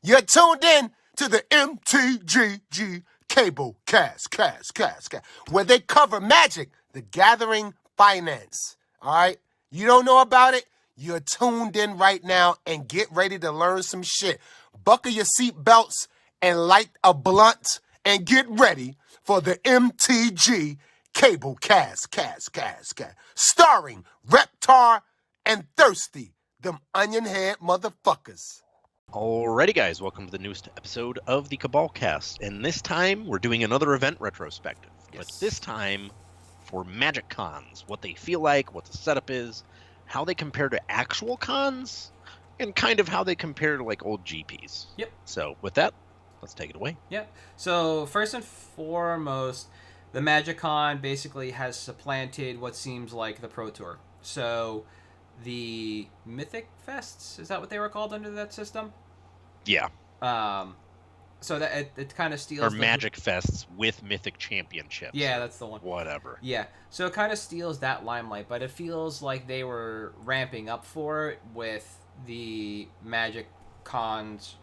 You're tuned in to the MtG Cable cast, where they cover Magic, the Gathering finance. All right? You don't know about it? You're tuned in right now and get ready to learn some shit. Buckle your seatbelts and light a blunt and get ready for the MtG Cable cast. Starring Reptar and Thirsty, them onion head motherfuckers. Alrighty, guys, welcome to the newest episode of the Cabal Cast, and this time we're doing another event retrospective, but this time for Magic Cons, what they feel like, what the setup is, how they compare to actual cons, and kind of how they compare to like old GPs. Yep. So with that, let's take it away. Yep. So first and foremost, the MagicCon basically has supplanted what seems like the Pro Tour. So the Mythic Fests, is that what they were called under that system? Yeah. So that it kind of steals... Or Magic Fests with Mythic Championships. Yeah, that's the one. Whatever. Yeah. So it kind of steals that limelight, but it feels like they were ramping up for it with the Magic Cons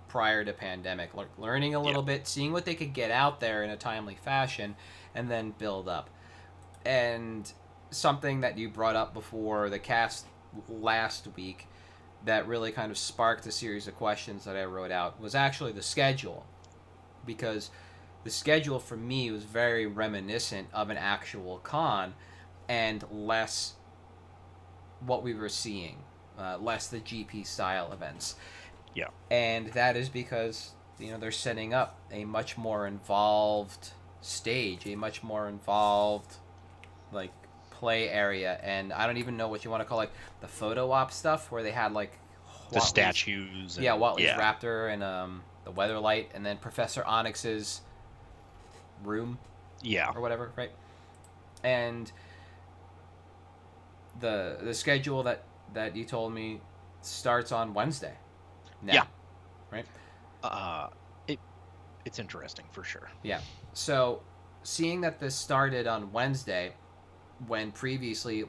prior to pandemic. Learning a little bit, seeing what they could get out there in a timely fashion, and then build up. And something that you brought up before the cast last week that really kind of sparked a series of questions that I wrote out was actually the schedule, because the schedule for me was very reminiscent of an actual con and less what we were seeing, less the GP style events. Yeah. And that is because, they're setting up a much more involved stage, a much more involved play area, and I don't even know what you want to call the photo op stuff where they had the statues. And, Watley's Raptor and the Weatherlight, and then Professor Onyx's room. Yeah. Or whatever, right? And the schedule that you told me starts on Wednesday. Now, yeah. Right? It's interesting for sure. Yeah. So, seeing that this started on Wednesday, when previously it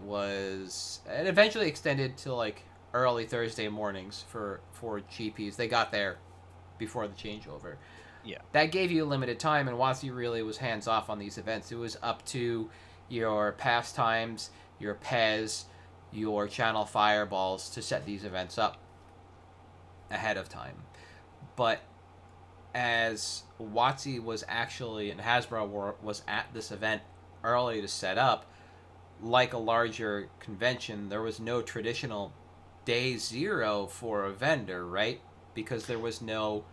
eventually extended to early Thursday mornings for GPs. They got there before the changeover. Yeah. That gave you limited time, and WotC really was hands off on these events. It was up to your pastimes, your Pez, your channel fireballs to set these events up ahead of time. But as WotC was actually, and Hasbro was at this event early to set up, like a larger convention, there was no traditional day zero for a vendor, right? Because there was no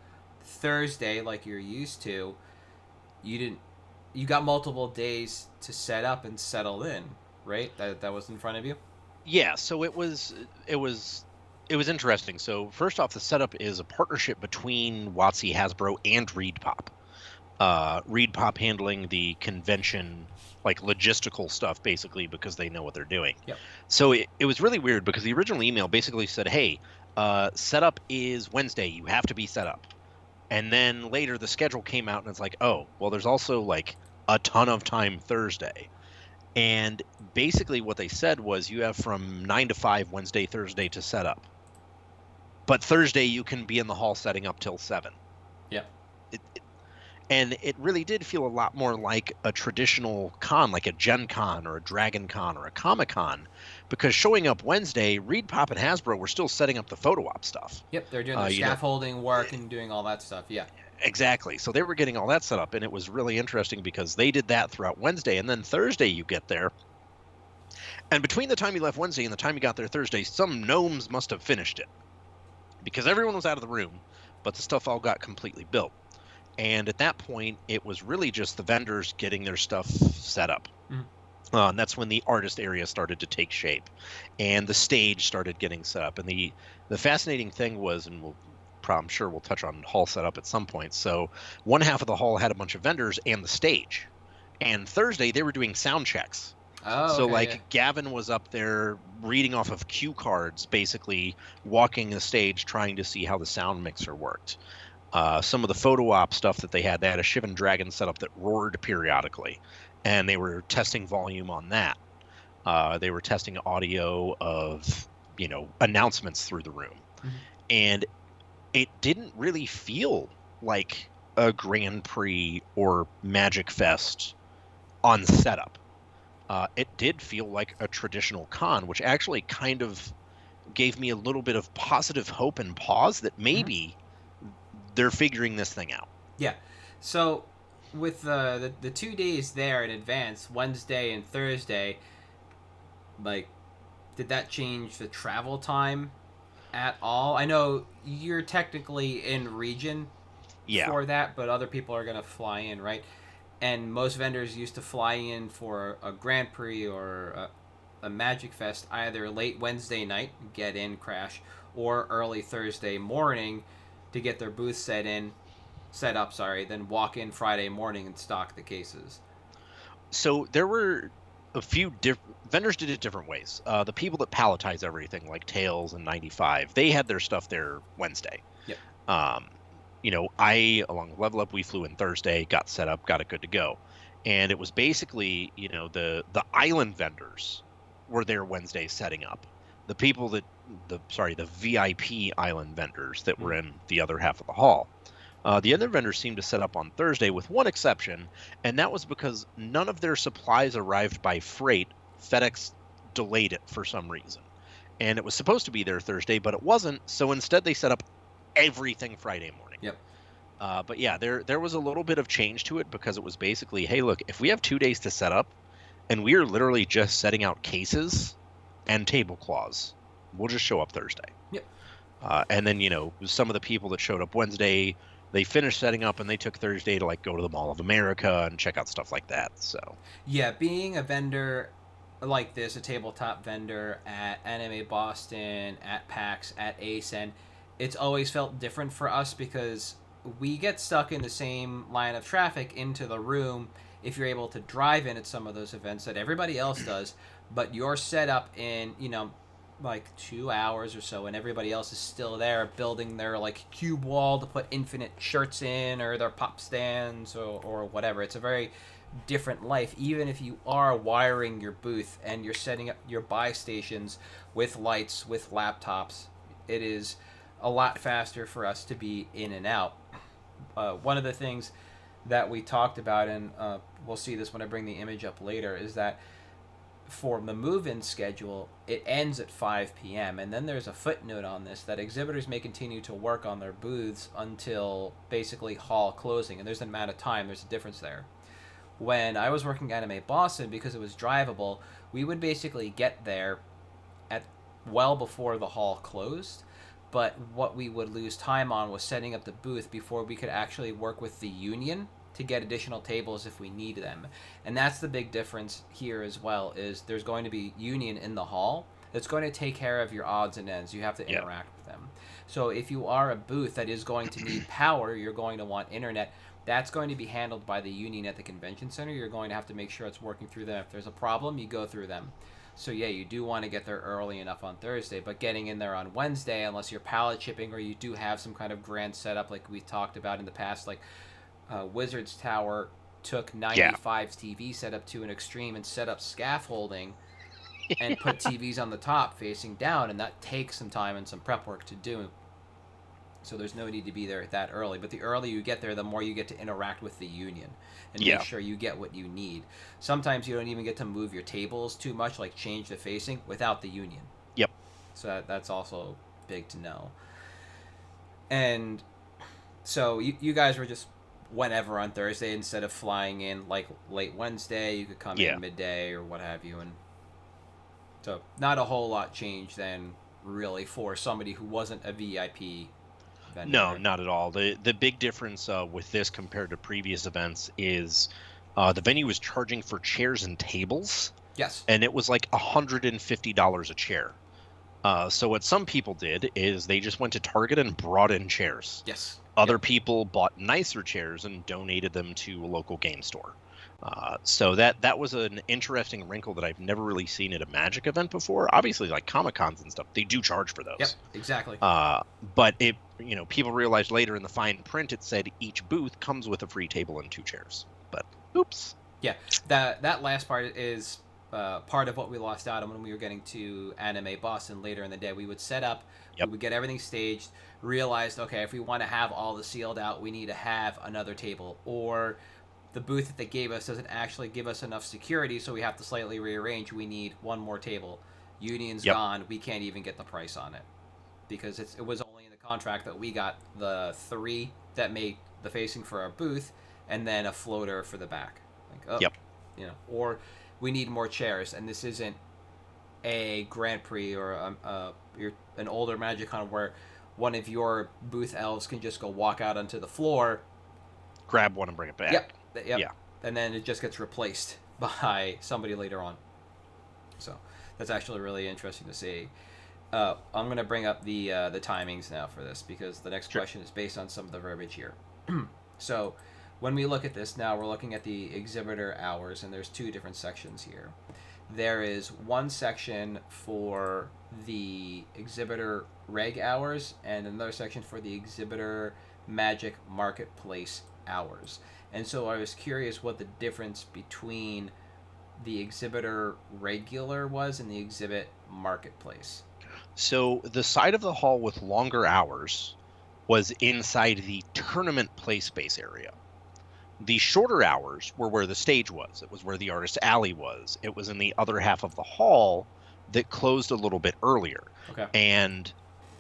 Thursday like you're used to. You got multiple days to set up and settle in, right? That was in front of you? Yeah, so it was interesting. So first off, the setup is a partnership between WotC, Hasbro, and ReedPop. ReedPop handling the convention logistical stuff, basically, because they know what they're doing. Yep. So it was really weird because the original email basically said, hey, setup is Wednesday. You have to be set up. And then later the schedule came out and it's oh, well, there's also a ton of time Thursday. And basically what they said was you have from 9 to 5 Wednesday, Thursday to set up. But Thursday you can be in the hall setting up till 7. Yeah. And it really did feel a lot more like a traditional con, like a Gen Con or a Dragon Con or a Comic Con, because showing up Wednesday, ReedPop and Hasbro were still setting up the photo op stuff. Yep, they're doing the scaffolding work and doing all that stuff, yeah. Exactly. So they were getting all that set up, and it was really interesting because they did that throughout Wednesday, and then Thursday you get there. And between the time you left Wednesday and the time you got there Thursday, some gnomes must have finished it, because everyone was out of the room, but the stuff all got completely built. And at that point, it was really just the vendors getting their stuff set up. Mm-hmm. And that's when the artist area started to take shape. And the stage started getting set up. And the fascinating thing was, and I'm sure we'll touch on hall setup at some point. So one half of the hall had a bunch of vendors and the stage. And Thursday, they were doing sound checks. Oh, so okay, yeah. Gavin was up there reading off of cue cards, basically walking the stage, trying to see how the sound mixer worked. Some of the photo op stuff that they had a Shivan Dragon setup that roared periodically, and they were testing volume on that. They were testing audio of, announcements through the room. Mm-hmm. And it didn't really feel like a Grand Prix or Magic Fest on setup. It did feel like a traditional con, which actually kind of gave me a little bit of positive hope and pause that maybe they're figuring this thing out. Yeah. So with the 2 days there in advance, Wednesday and Thursday, like, did that change the travel time at all? I know you're technically in region for that, but other people are going to fly in, right? And most vendors used to fly in for a Grand Prix or a Magic Fest either late Wednesday night, get in, crash, or early Thursday morning to get their booth set up, then walk in Friday morning and stock the cases. So there were a few vendors did it different ways. The people that palletize everything, like Tails and 95, they had their stuff there Wednesday. Yep. I, along with Level Up, we flew in Thursday, got set up, got it good to go. And it was basically, the island vendors were there Wednesday setting up. The people the VIP island vendors that were in the other half of the hall. The other vendors seemed to set up on Thursday with one exception, and that was because none of their supplies arrived by freight. FedEx delayed it for some reason. And it was supposed to be there Thursday, but it wasn't, so instead they set up everything Friday morning. Yep. But yeah, there was a little bit of change to it because it was basically, hey, look, if we have 2 days to set up, and we are literally just setting out cases and tablecloths, we'll just show up Thursday. Yep. And then, some of the people that showed up Wednesday, they finished setting up and they took Thursday to go to the Mall of America and check out stuff like that. So yeah, being a vendor like this, a tabletop vendor at Anime Boston, at PAX, at ASEN, it's always felt different for us because we get stuck in the same line of traffic into the room if you're able to drive in at some of those events that everybody else does, but you're set up in 2 hours or so, and everybody else is still there building their cube wall to put infinite shirts in, or their pop stands, or whatever. It's a very different life, even if you are wiring your booth and you're setting up your buy stations with lights, with laptops. It is a lot faster for us to be in and out. One of the things that we talked about, and we'll see this when I bring the image up later, is that for the move-in schedule, it ends at 5 p.m. And then there's a footnote on this that exhibitors may continue to work on their booths until basically hall closing. And there's an amount of time. There's a difference there. When I was working at Anime Boston, because it was drivable, we would basically get there at well before the hall closed. But what we would lose time on was setting up the booth before we could actually work with the union to get additional tables if we need them. And that's the big difference here as well, is there's going to be union in the hall that's going to take care of your odds and ends. You have to interact with them. So if you are a booth that is going to need power, you're going to want internet, that's going to be handled by the union at the convention center. You're going to have to make sure it's working through them. If there's a problem, you go through them. So yeah, you do want to get there early enough on Thursday, but getting in there on Wednesday, unless you're pallet shipping or you do have some kind of grand setup like we talked about in the past, Wizards Tower took 95's TV setup to an extreme and set up scaffolding and put TVs on the top facing down, and that takes some time and some prep work to do. So there's no need to be there that early. But the earlier you get there, the more you get to interact with the union and make sure you get what you need. Sometimes you don't even get to move your tables too much, like change the facing, without the union. Yep. So that's also big to know. And so you guys were just whenever on Thursday instead of flying in late Wednesday. You could come in midday or what have you. And so not a whole lot changed then, really, for somebody who wasn't a VIP vendor. No, not at all. The big difference with this compared to previous events is the venue was charging for chairs and tables. Yes. And it was $150 a chair. So what some people did is they just went to Target and brought in chairs. Yes. Other people bought nicer chairs and donated them to a local game store. So that was an interesting wrinkle that I've never really seen at a Magic event before. Obviously, like Comic-Cons and stuff, they do charge for those. Yep, exactly. But people realized later in the fine print it said each booth comes with a free table and 2 chairs. But oops. Yeah, that last part is part of what we lost out on when we were getting to Anime Boston later in the day. We would set up, we would get everything staged, realized, okay, if we want to have all the sealed out, we need to have another table, or the booth that they gave us doesn't actually give us enough security, so we have to slightly rearrange. We need one more table. Union's gone. We can't even get the price on it because it was only in the contract that we got the 3 that made the facing for our booth and then a floater for the back. Like, or we need more chairs, and this isn't a Grand Prix or an older MagicCon where one of your booth elves can just go walk out onto the floor, grab one and bring it back. Yep. Yeah. And then it just gets replaced by somebody later on. So that's actually really interesting to see. I'm going to bring up the timings now for this because the next question is based on some of the verbiage here. So when we look at this now, we're looking at the exhibitor hours, and there's 2 different sections here. There is one section for the exhibitor reg hours and another section for the exhibitor magic marketplace hours. And so I was curious what the difference between the exhibitor regular was and the exhibit marketplace. So the side of the hall with longer hours was inside the tournament play space area. The shorter hours were where the stage was. It was where the artist alley was. It was in the other half of the hall that closed a little bit earlier. Okay. And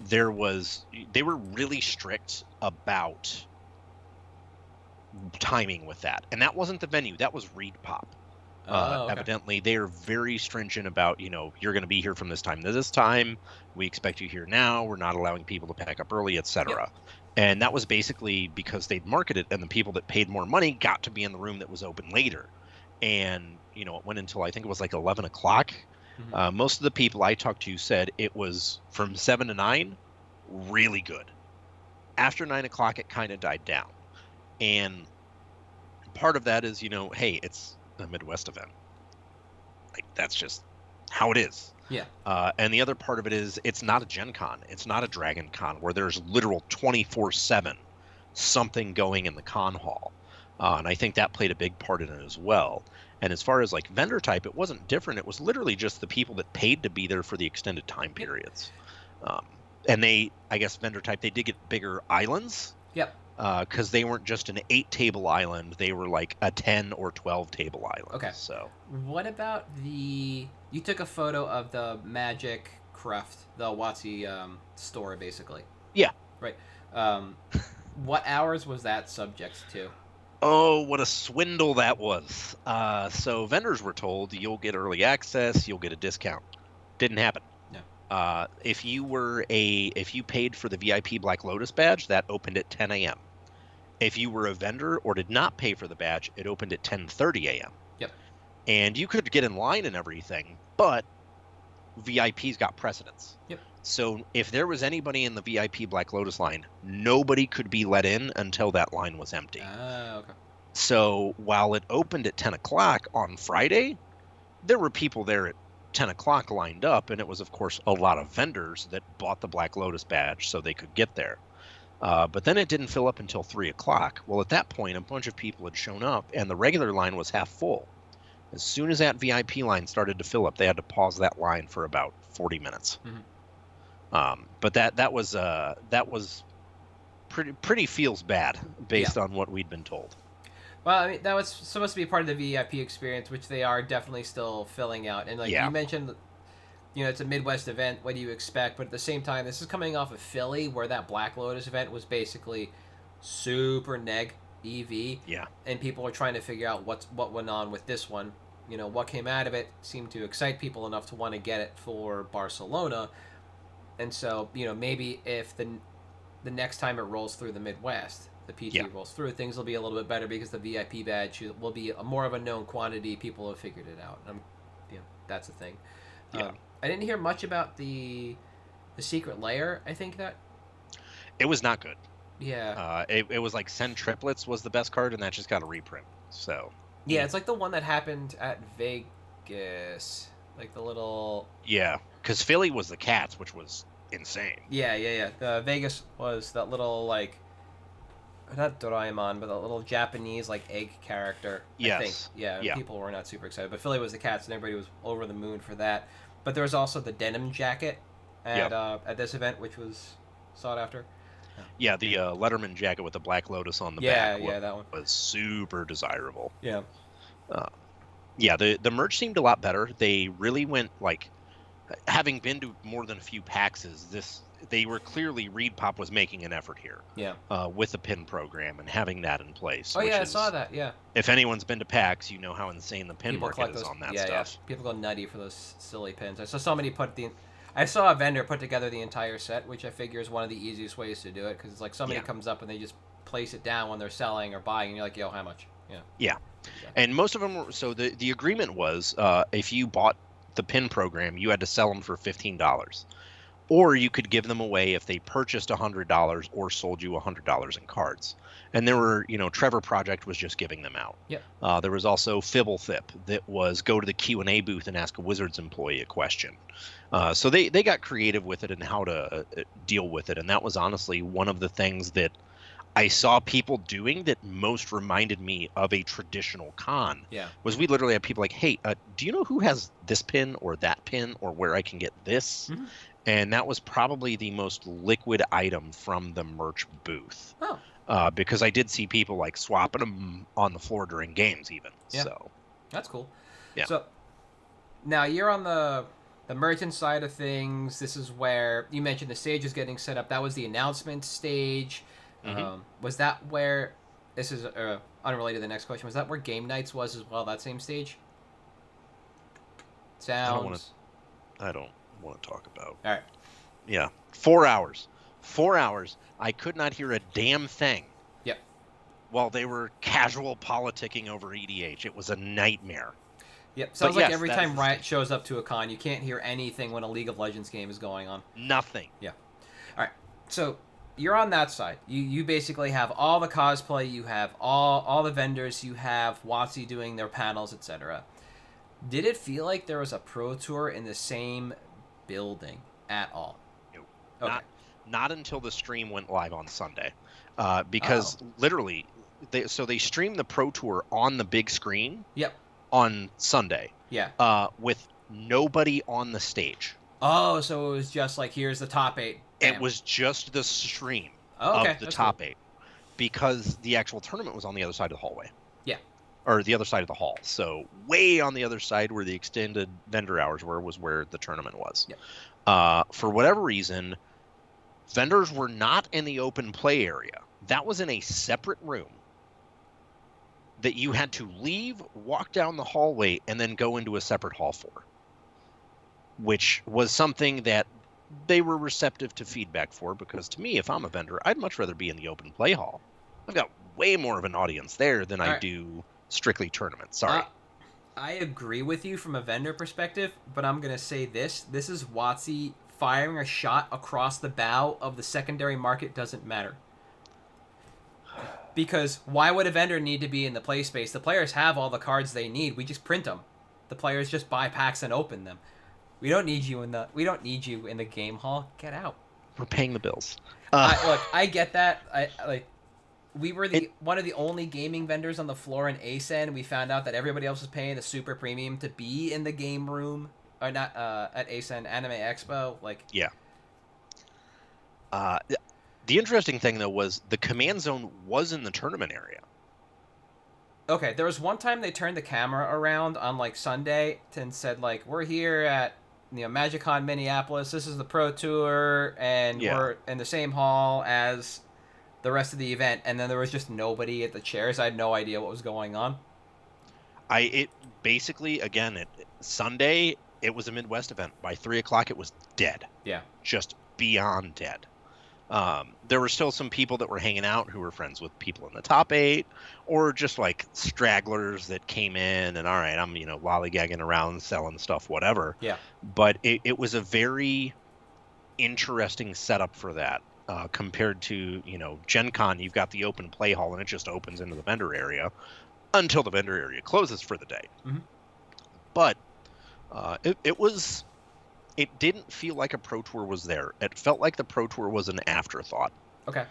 they were really strict about timing with that. And that wasn't the venue. That was Reed Pop. Okay. Evidently, they are very stringent about, you're going to be here from this time to this time. We expect you here now. We're not allowing people to pack up early, etc. Yep. And that was basically because they'd marketed, and the people that paid more money got to be in the room that was open later. And, it went until I think it was like 11 o'clock. Mm-hmm. Most of the people I talked to said it was from 7 to 9, really good. After 9 o'clock, it kind of died down. And part of that is, hey, it's a Midwest event. Like, that's just how it is. Yeah. And the other part of it is it's not a Gen Con. It's not a Dragon Con where there's literal 24/7 something going in the con hall. And I think that played a big part in it as well. And as far as like vendor type, it wasn't different. It was literally just the people that paid to be there for the extended time periods. And I guess vendor type, they did get bigger islands. Yep. Because they weren't just an 8-table island, they were like a 10 or 12-table island. Okay. So what about you took a photo of the Magic Craft, the WotC store, basically. Yeah. Right. What hours was that subject to? Oh, what a swindle that was. So vendors were told you'll get early access, you'll get a discount. Didn't happen. No. If you paid for the VIP Black Lotus badge, that opened at 10 a.m. If you were a vendor or did not pay for the badge, it opened at 10:30 a.m. Yep. And you could get in line and everything, but VIPs got precedence. Yep. So if there was anybody in the VIP Black Lotus line, nobody could be let in until that line was empty. Okay. So while it opened at 10 o'clock on Friday, there were people there at 10 o'clock lined up, and it was, of course, a lot of vendors that bought the Black Lotus badge so they could get there. But then it didn't fill up until 3 o'clock. Well, at that point, a bunch of people had shown up, and the regular line was half full. As soon as that VIP line started to fill up, they had to pause that line for about 40 minutes. Mm-hmm. But that was pretty feels bad based on what we'd been told. Well, I mean, that was supposed to be part of the VIP experience, which they are definitely still filling out. And like you mentioned, it's a Midwest event. What do you expect? But at the same time, this is coming off of Philly, where that Black Lotus event was basically super neg EV. Yeah. And people are trying to figure out what went on with this one. What came out of it seemed to excite people enough to want to get it for Barcelona. And so, maybe if the next time it rolls through the Midwest, the PT rolls through, things will be a little bit better because the VIP badge will be more of a known quantity. People have figured it out. That's the thing. Yeah. I didn't hear much about the secret layer. I think that it was not good. Yeah. It was like Send Triplets was the best card, and that just got a reprint. So yeah, it's like the one that happened at Vegas, like the little. Yeah, because Philly was the Cats, which was insane. Yeah. Vegas was that little like not Doraemon, but the little Japanese like egg character. Yes. I think. Yeah, Yeah. people were not super excited, but Philly was the cats, and everybody was over the moon for that. But there was also the denim jacket at this event, which was sought after. Yeah, the Letterman jacket with the Black Lotus on the back that one was super desirable. Yeah. Yeah, the merch seemed a lot better. They really went, like, having been to more than a few PAXs, they were clearly, ReedPop was making an effort here. Yeah. With the pin program and having that in place. Oh, yeah, I saw that, yeah. If anyone's been to PAX, you know how insane the pin People market is on that stuff. Yeah. People go nutty for those silly pins. I saw a vendor put together the entire set, which I figure is one of the easiest ways to do it, because it's like somebody comes up and they just place it down when they're selling or buying, and you're like, yo, how much? Yeah. Yeah. And most of them were, so the agreement was, if you bought the pin program, you had to sell them for $15. Or you could give them away if they purchased $100 or sold you $100 in cards. And there were, Trevor Project was just giving them out. Yep. There was also Fibblethip that was go to the Q&A booth and ask a Wizards employee a question. So they got creative with it and how to deal with it. And that was honestly one of the things that I saw people doing that most reminded me of a traditional con. Yeah. Was we literally had people like, hey, do you know who has this pin or that pin or where I can get this? Mm-hmm. And that was probably the most liquid item from the merch booth. Oh. Because I did see people like swapping them on the floor during games even. Yeah. So That's cool. Yeah. So now you're on the merchant side of things. This is where you mentioned the stage is getting set up. That was the announcement stage. Mm-hmm. Was that where, this is unrelated to the next question, was that where Game Nights was as well, that same stage? Sounds. I don't want to talk about. All right. Yeah. 4 hours. 4 hours. I could not hear a damn thing. Yep. While they were casual politicking over EDH. It was a nightmare. Yep. Sounds like every time Riot shows up to a con, you can't hear anything when a League of Legends game is going on. Nothing. Yeah. All right. So you're on that side. You basically have all the cosplay, you have all the vendors, you have WotC doing their panels, etc. Did it feel like there was a Pro Tour in the same building at all? No. Okay. Not until the stream went live on Sunday. Because literally, they streamed the Pro Tour on the big screen. Yep. On Sunday. Yeah. With nobody on the stage. Oh, so it was just like, here's the top 8. Bam. It was just the stream of the top 8. Because the actual tournament was on the other side of the hallway. Yeah. Or the other side of the hall. So way on the other side where the extended vendor hours were was where the tournament was. Yep. For whatever reason, vendors were not in the open play area. That was in a separate room that you had to leave, walk down the hallway, and then go into a separate hall for. Which was something that they were receptive to feedback for, because to me, if I'm a vendor, I'd much rather be in the open play hall. I've got way more of an audience there than I do strictly tournaments. Sorry. I agree with you from a vendor perspective, but I'm going to say this. This is WotC firing a shot across the bow of the secondary market doesn't matter. Because why would a vendor need to be in the play space? The players have all the cards they need. We just print them. The players just buy packs and open them. We don't need you in the game hall. Get out. We're paying the bills. Look, I get that. We were one of the only gaming vendors on the floor in ASEN. We found out that everybody else was paying the super premium to be in the game room, or not at ASEN Anime Expo. Yeah. The interesting thing though was the command zone was in the tournament area. Okay, there was one time they turned the camera around on Sunday and said we're here at MagicCon Minneapolis. This is the Pro Tour, and we're in the same hall as the rest of the event. And then there was just nobody at the chairs. I had no idea what was going on. Sunday it was a Midwest event. By 3:00 it was dead. Yeah, just beyond dead. There were still some people that were hanging out who were friends with people in the top 8, or just stragglers that came in and, all right, I'm, lollygagging around, selling stuff, whatever. Yeah. But it was a very interesting setup for that, compared to, Gen Con. You've got the open play hall and it just opens into the vendor area until the vendor area closes for the day. Mm-hmm. But it didn't feel like a Pro Tour was there. It felt like the Pro Tour was an afterthought. Okay.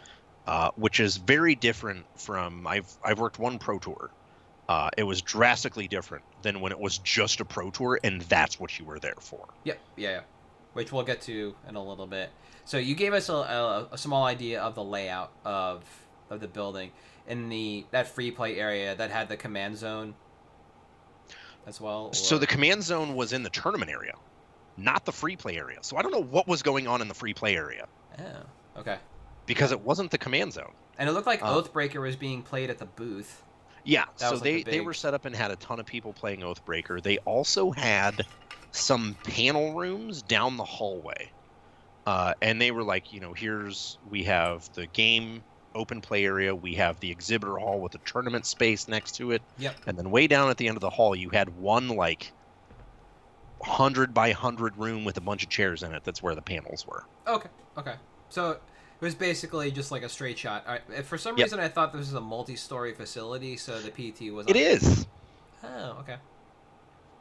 which is very different from I've worked one Pro Tour. It was drastically different than when it was just a Pro Tour, and that's what you were there for. Yep. Yeah. Which we'll get to in a little bit. So you gave us a small idea of the layout of the building in that free play area that had the command zone as well. Or... So the command zone was in the tournament area, not the free play area. So I don't know what was going on in the free play area. Oh, okay. Because it wasn't the command zone. And it looked like Oathbreaker was being played at the booth. Yeah, that so they were set up and had a ton of people playing Oathbreaker. They also had some panel rooms down the hallway. And they were like, we have the game open play area. We have the exhibitor hall with a tournament space next to it. Yep. And then way down at the end of the hall, you had one 100 by 100 room with a bunch of chairs in it. That's where the panels were. Okay. So it was basically just like a straight shot. For some reason, I thought this was a multi-story facility, so the PT was... It is. Oh, okay.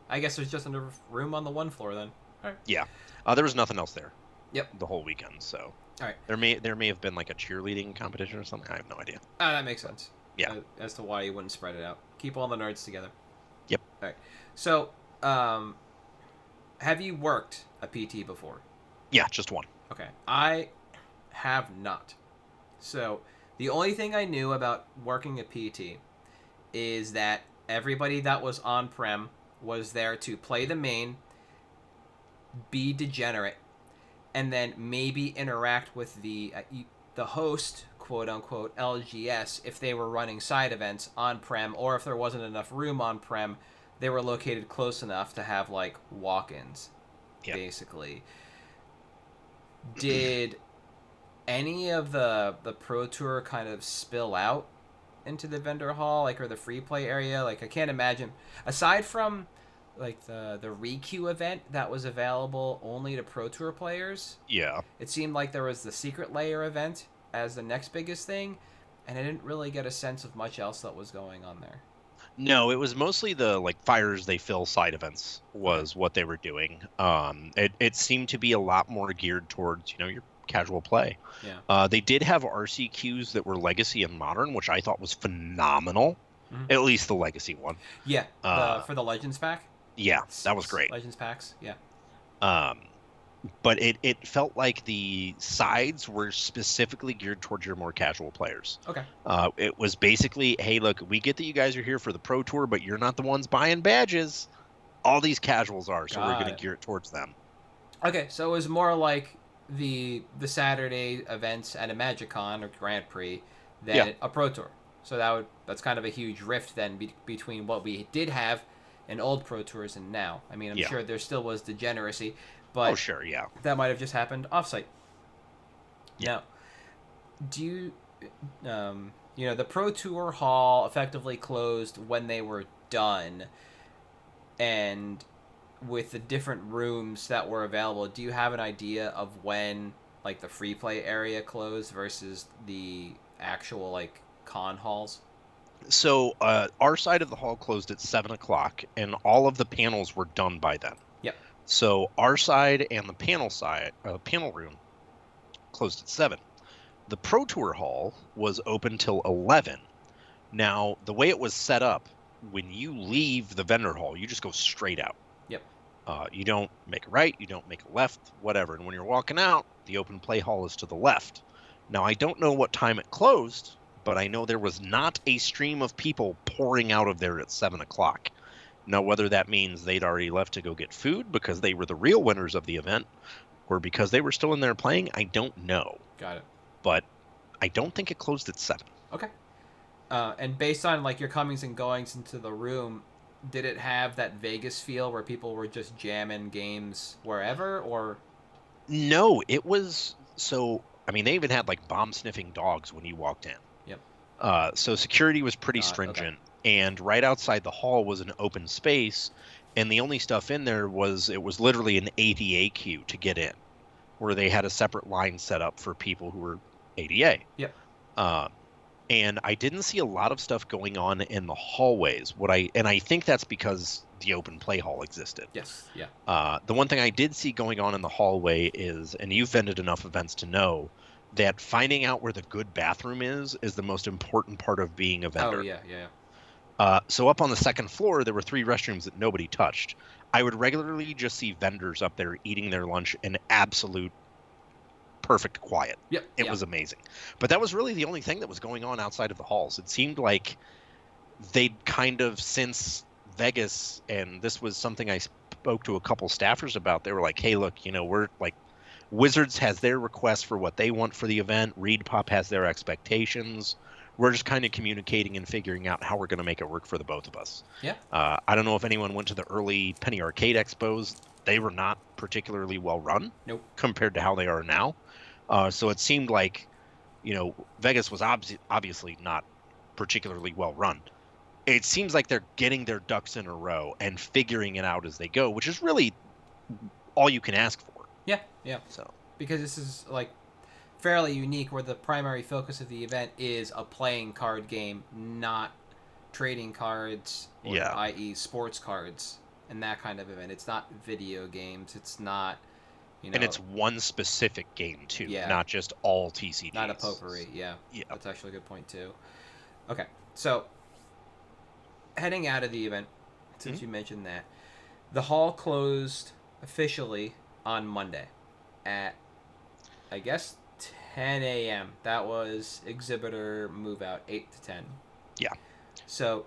I guess there's just enough room on the one floor then. All right. Yeah. There was nothing else there. Yep. The whole weekend, so... All right. There may have been like a cheerleading competition or something. I have no idea. That makes sense. Yeah. As to why you wouldn't spread it out. Keep all the nerds together. Yep. All right. So, have you worked a PT before? Yeah, just one. Okay. I have not. So, the only thing I knew about working a PT is that everybody that was on-prem was there to play the main, be degenerate, and then maybe interact with the host, quote-unquote, LGS, if they were running side events on-prem, or if there wasn't enough room on-prem, they were located close enough to have, walk-ins, basically. Did any of the Pro Tour kind of spill out into the vendor hall, or the free play area? I can't imagine, aside from... the Requeue event that was available only to Pro Tour players. Yeah. It seemed like there was the Secret Layer event as the next biggest thing, and I didn't really get a sense of much else that was going on there. No, it was mostly the fires they fill side events was what they were doing. It seemed to be a lot more geared towards your casual play. Yeah. They did have RCQs that were Legacy and Modern, which I thought was phenomenal. Mm-hmm. At least the Legacy one. Yeah. For the Legends pack. Yeah, that was great. Legends packs, yeah. But it felt like the sides were specifically geared towards your more casual players. Okay. It was basically, hey, look, we get that you guys are here for the Pro Tour, but you're not the ones buying badges. All these casuals are, so we're going to gear it towards them. Okay, so it was more like the Saturday events at a MagicCon or Grand Prix than a Pro Tour. So that's kind of a huge rift then between what we did have in old Pro Tours and now. I mean, I'm sure there still was degeneracy, but sure, yeah, that might have just happened offsite. Yeah. Now, do you, the Pro Tour hall effectively closed when they were done, and with the different rooms that were available, do you have an idea of when, the free play area closed versus the actual, con halls? So our side of the hall closed at 7 o'clock, and all of the panels were done by then. Yep. So our side and the panel room closed at 7. The Pro Tour hall was open till 11. Now, the way it was set up, when you leave the vendor hall, you just go straight out. Yep. You don't make a right, you don't make a left, whatever. And when you're walking out, the open play hall is to the left. Now, I don't know what time it closed, but I know there was not a stream of people pouring out of there at 7 o'clock. Now, whether that means they'd already left to go get food because they were the real winners of the event, or because they were still in there playing, I don't know. Got it. But I don't think it closed at 7. Okay. And based on your comings and goings into the room, did it have that Vegas feel where people were just jamming games wherever, or? No, it was so. I mean, they even had bomb sniffing dogs when you walked in. Yep. So security was pretty stringent, and right outside the hall was an open space, and the only stuff in there was literally an ADA queue to get in, where they had a separate line set up for people who were ADA. Yep. And I didn't see a lot of stuff going on in the hallways. I think that's because the open play hall existed. Yes. Yeah. The one thing I did see going on in the hallway is, and you've vended enough events to know, that finding out where the good bathroom is the most important part of being a vendor. Oh, yeah. So up on the second floor, there were 3 restrooms that nobody touched. I would regularly just see vendors up there eating their lunch in absolute perfect quiet. Yep. It was amazing. But that was really the only thing that was going on outside of the halls. It seemed like they'd kind of, since Vegas, and this was something I spoke to a couple staffers about, they were like, hey, look, we're like, Wizards has their request for what they want for the event. ReedPop has their expectations. We're just kind of communicating and figuring out how we're going to make it work for the both of us. Yeah. I don't know if anyone went to the early Penny Arcade Expos. They were not particularly well run. Nope. Compared to how they are now. So it seemed like, Vegas was obviously not particularly well run. It seems like they're getting their ducks in a row and figuring it out as they go, which is really all you can ask for. Yeah. So Because this is like fairly unique, where the primary focus of the event is a playing card game, not trading cards, or i.e. sports cards, and that kind of event. It's not video games. It's not, and it's one specific game too, Yeah. not just all TCGs. Not a potpourri. Yeah. Yeah. That's actually a good point too. Okay, so heading out of the event, since you mentioned that, the hall closed officially on Monday at, I guess, 10 a.m. That was exhibitor move out, 8 to 10. Yeah. So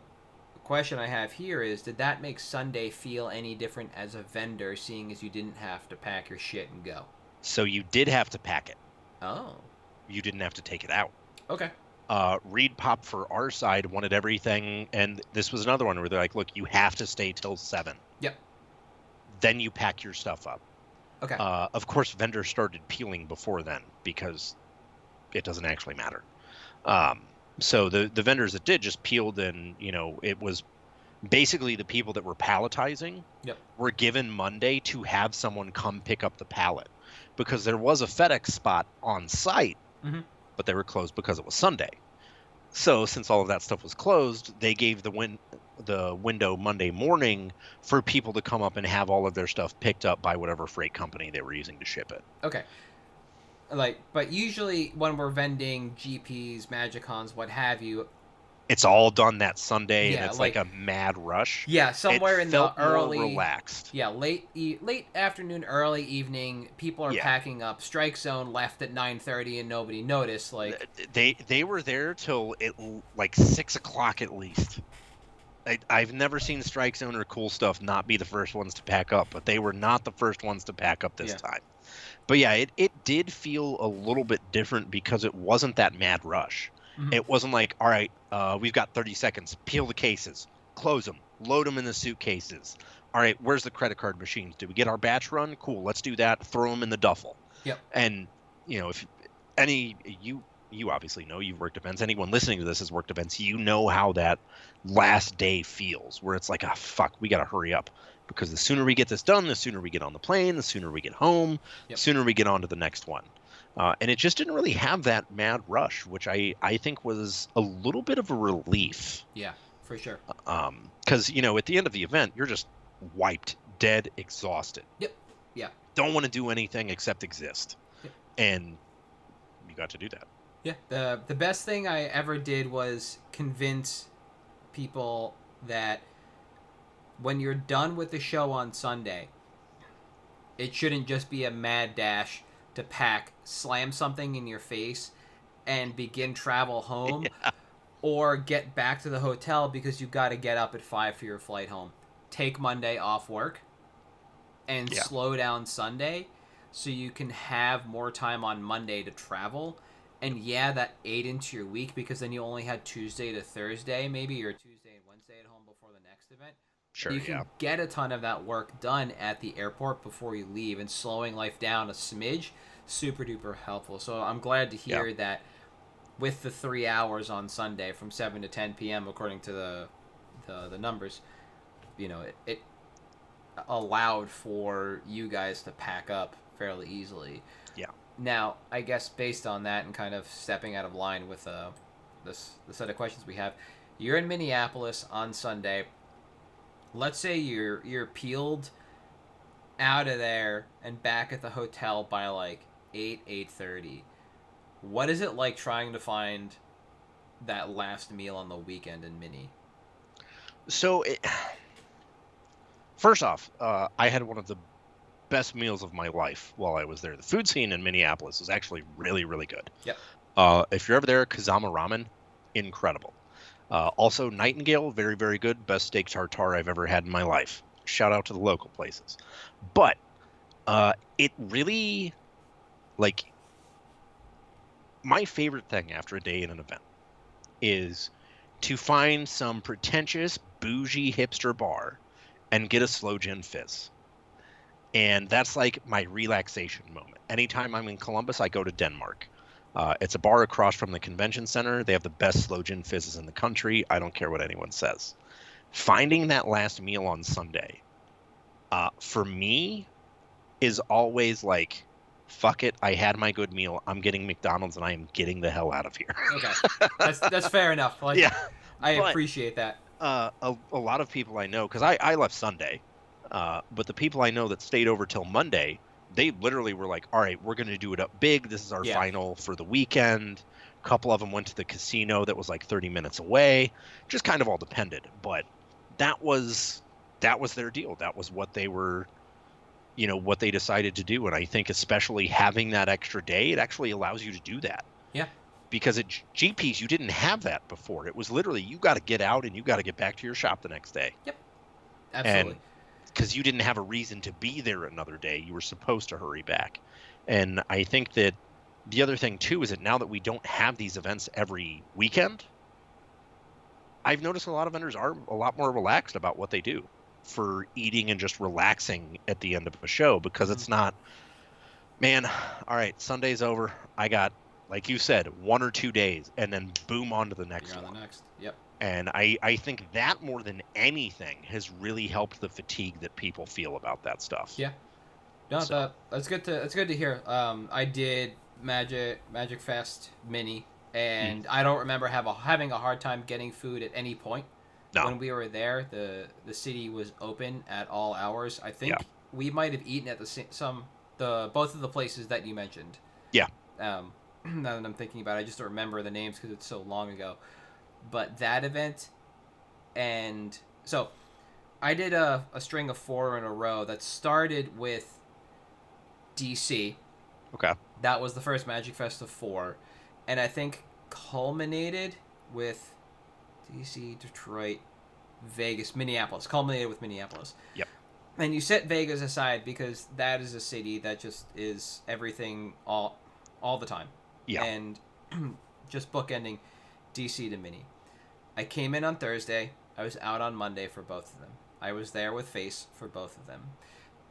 the question I have here is, did that make Sunday feel any different as a vendor, seeing as you didn't have to pack your shit and go? So you did have to pack it. Oh. You didn't have to take it out. Okay. ReedPop for our side wanted everything, and this was another one where they're like, look, you have to stay till 7. Yep. Then you pack your stuff up. Okay. Of course, vendors started peeling before then because it doesn't actually matter. So the vendors that did just peeled, and it was basically the people that were palletizing were given Monday to have someone come pick up the pallet, because there was a FedEx spot on site, but they were closed because it was Sunday. So since all of that stuff was closed, they gave the window Monday morning for people to come up and have all of their stuff picked up by whatever freight company they were using to ship it. Okay. But usually when we're vending GPs, MagicCons, what have you, it's all done that Sunday, and it's like a mad rush. Yeah, somewhere in the early, more relaxed. Yeah, late afternoon, early evening, people are packing up. Strike Zone left at 9:30 and nobody noticed. Like they were there till 6 o'clock at least. I've never seen Strike Zone or Cool Stuff not be the first ones to pack up, but they were not the first ones to pack up this time. But yeah, it did feel a little bit different because it wasn't that mad rush. It wasn't like, all right, we've got 30 seconds. Peel the cases, close them, load them in the suitcases. All right, where's the credit card machines? Did we get our batch run? Cool, let's do that. Throw them in the duffel. Yep. And, if you obviously know, you've worked events. Anyone listening to this has worked events. You know how that last day feels, where it's like, fuck, we got to hurry up. Because the sooner we get this done, the sooner we get on the plane, the sooner we get home, the sooner we get on to the next one. And it just didn't really have that mad rush, which I think was a little bit of a relief. Yeah, for sure. Because, at the end of the event, you're just wiped, dead, exhausted. Yep. Yeah. Don't want to do anything except exist. Yep. And you got to do that. Yeah. The best thing I ever did was convince people that when you're done with the show on Sunday, it shouldn't just be a mad dash to pack, slam something in your face, and begin travel home, or get back to the hotel because you've got to get up at 5 for your flight home. Take Monday off work and slow down Sunday so you can have more time on Monday to travel. And that ate into your week, because then you only had Tuesday to Thursday, maybe, or Tuesday and Wednesday at home before the next event. Sure, you can get a ton of that work done at the airport before you leave, and slowing life down a smidge, super duper helpful. So I'm glad to hear that with the 3 hours on Sunday from 7 to 10 p.m. according to the numbers, it allowed for you guys to pack up fairly easily. Yeah. Now, I guess based on that, and kind of stepping out of line with the set of questions we have, you're in Minneapolis on Sunday. Let's say you're peeled out of there and back at the hotel by 8:30. What is it like trying to find that last meal on the weekend in Mini? So, first off, I had one of the best meals of my life while I was there. The food scene in Minneapolis is actually really, really good. Yep. If you're ever there, Kazama Ramen, incredible. Also, Nightingale, very, very good. Best steak tartare I've ever had in my life. Shout out to the local places. But it really, like, my favorite thing after a day in an event is to find some pretentious, bougie hipster bar and get a slow gin fizz. And that's like my relaxation moment. Anytime I'm in Columbus, I go to Denmark. It's a bar across from the convention center. They have the best slow gin fizzes in the country. I don't care what anyone says. Finding that last meal on Sunday, for me, is always like, fuck it, I had my good meal. I'm getting McDonald's and I am getting the hell out of here. Okay, that's fair enough. Like, Yeah, I but, appreciate that. A lot of people I know, because I left Sunday, but the people I know that stayed over till Monday, they literally were like, all right, we're going to do it up big. This is our final for the weekend. A couple of them went to the casino that was like 30 minutes away. Just kind of all depended. But that was their deal. That was what they were, what they decided to do. And I think especially having that extra day, it actually allows you to do that. Yeah. Because at GPs, you didn't have that before. It was literally, you got to get out and you got to get back to your shop the next day. Yep. Absolutely. And because you didn't have a reason to be there another day. You were supposed to hurry back. And I think that the other thing, too, is that now that we don't have these events every weekend, I've noticed a lot of vendors are a lot more relaxed about what they do for eating and just relaxing at the end of a show, because it's not, man, all right, Sunday's over. I got, like you said, 1 or 2 days, and then boom, on to the next one. The next. Yep. And I think that more than anything has really helped the fatigue that people feel about that stuff. Yeah. No, So. that's good to hear. I did Magic Fest Mini, and I don't remember having a hard time getting food at any point. No. When we were there, the city was open at all hours. I think we might have eaten at both of the places that you mentioned. Yeah. Now that I'm thinking about it, I just don't remember the names because it's so long ago. But that event, and so I did a string of 4 in a row that started with DC. Okay. That was the first Magic Fest of 4. And I think culminated with DC, Detroit, Vegas, Minneapolis. Culminated with Minneapolis. Yep. And you set Vegas aside because that is a city that just is everything all the time. Yeah. And just bookending DC to Mini. I came in on Thursday. I was out on Monday for both of them. I was there with Face for both of them.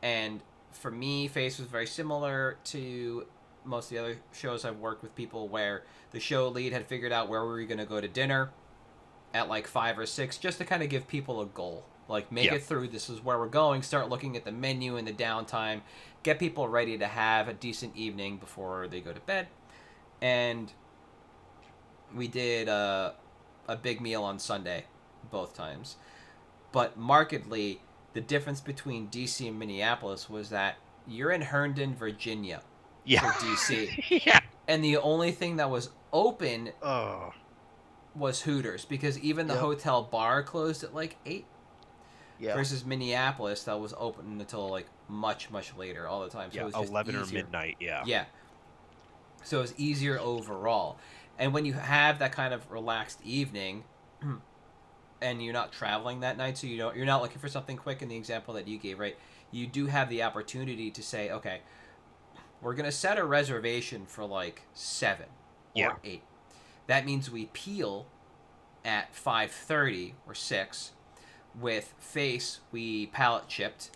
And for me, Face was very similar to most of the other shows I've worked with people where the show lead had figured out where we were going to go to dinner at like 5 or 6 just to kind of give people a goal. Like, make it through. This is where we're going. Start looking at the menu in the downtime. Get people ready to have a decent evening before they go to bed. And we did a big meal on Sunday, both times. But markedly, the difference between DC and Minneapolis was that you're in Herndon, Virginia for DC. Yeah. And the only thing that was open was Hooters, because even the hotel bar closed at like 8. Yeah. Versus Minneapolis, that was open until like much, much later all the time. So it was just 11 easier. or midnight, yeah. Yeah. So it was easier overall. And when you have that kind of relaxed evening, and you're not traveling that night, so you're not looking for something quick in the example that you gave, right? You do have the opportunity to say, okay, we're going to set a reservation for like 7 or 8. That means we peel at 5:30 or 6. With Face, we pallet shipped.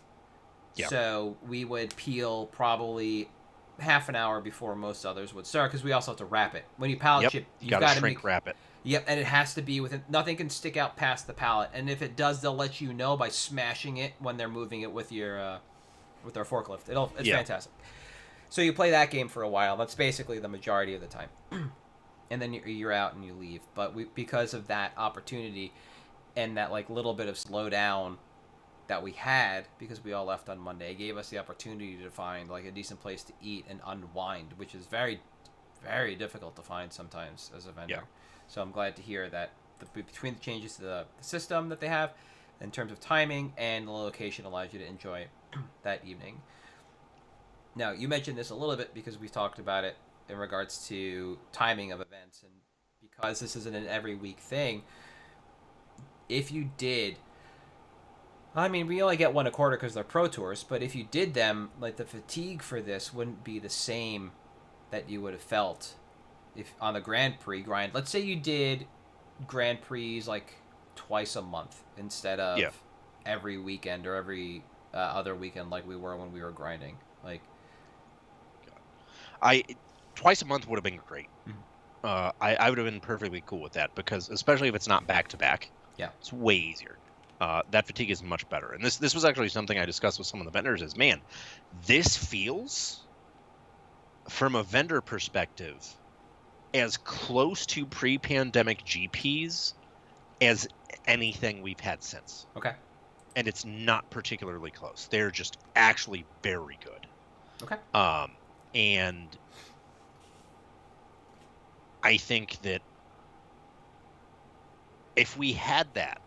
Yeah. So we would peel probably half an hour before most others would start, because we also have to wrap it. When you pallet ship, you got to shrink wrap it. Yep, and it has to be within. Nothing can stick out past the pallet, and if it does, they'll let you know by smashing it when they're moving it with your with their forklift. It's fantastic. So you play that game for a while. That's basically the majority of the time, and then you're out and you leave. But because of that opportunity and that like little bit of slowdown that we had, because we all left on Monday, it gave us the opportunity to find like a decent place to eat and unwind, which is very, very difficult to find sometimes as a vendor. Yeah. So I'm glad to hear that between the changes to the system that they have in terms of timing and the location allows you to enjoy that evening. Now, you mentioned this a little bit because we've talked about it in regards to timing of events, and because this isn't an every week thing, if you did, I mean, we only get one a quarter because they're Pro Tours, but if you did them, like, the fatigue for this wouldn't be the same that you would have felt if on the Grand Prix grind. Let's say you did Grand Prix like twice a month instead of every weekend or every other weekend like we were when we were grinding. Like, twice a month would have been great. I would have been perfectly cool with that, because especially if it's not back to back, it's way easier. That fatigue is much better. And this was actually something I discussed with some of the vendors is, man, this feels, from a vendor perspective, as close to pre-pandemic GPs as anything we've had since. Okay. And it's not particularly close. They're just actually very good. Okay. And I think that if we had that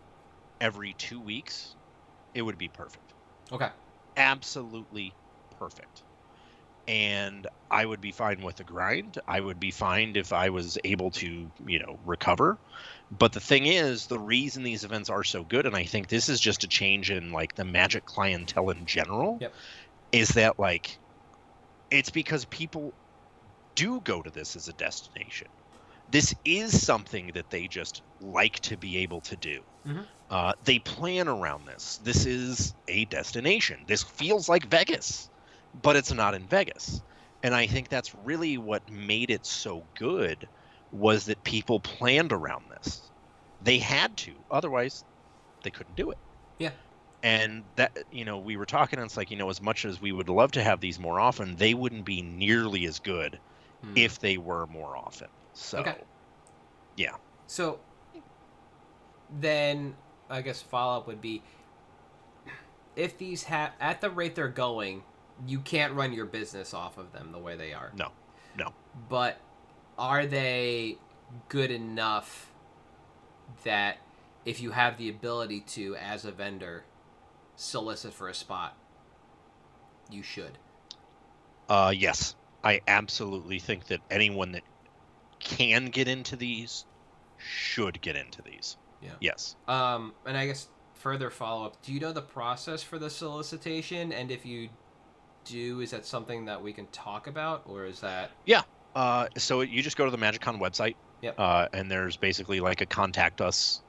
every 2 weeks, it would be perfect. Okay. Absolutely perfect. And I would be fine with the grind. I would be fine if I was able to, recover. But the thing is, the reason these events are so good, and I think this is just a change in, like, the Magic clientele in general, is that, like, it's because people do go to this as a destination. This is something that they just like to be able to do. They plan around this. This is a destination. This feels like Vegas, but it's not in Vegas. And I think that's really what made it so good, was that people planned around this. They had to. Otherwise, they couldn't do it. Yeah. And that, we were talking, and it's like, as much as we would love to have these more often, they wouldn't be nearly as good if they were more often. So, yeah. So, then, I guess follow-up would be, if these at the rate they're going, you can't run your business off of them the way they are. No. But are they good enough that if you have the ability to, as a vendor, solicit for a spot, you should? Yes. I absolutely think that anyone that can get into these should get into these. Yeah. Yes. And I guess further follow-up, do you know the process for the solicitation? And if you do, is that something that we can talk about, or is that... Yeah. So you just go to the MagicCon website. Yep. And there's basically like a contact us,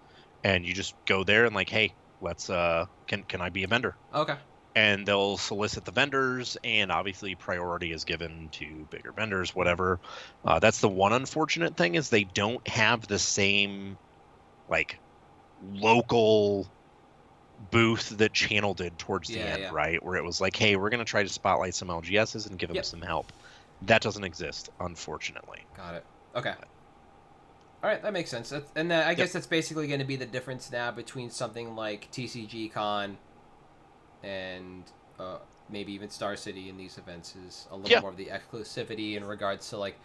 and you just go there and like, hey, let's can I be a vendor? Okay. And they'll solicit the vendors, and obviously priority is given to bigger vendors, whatever. That's the one unfortunate thing, is they don't have the same, like, local booth that Channel did towards the end, right? Where it was like, hey, we're going to try to spotlight some LGSs and give them some help. That doesn't exist, unfortunately. Got it. Okay. All right, that makes sense. And I guess that's basically going to be the difference now between something like TCG Con and maybe even Star City in these events, is a little more of the exclusivity in regards to, like,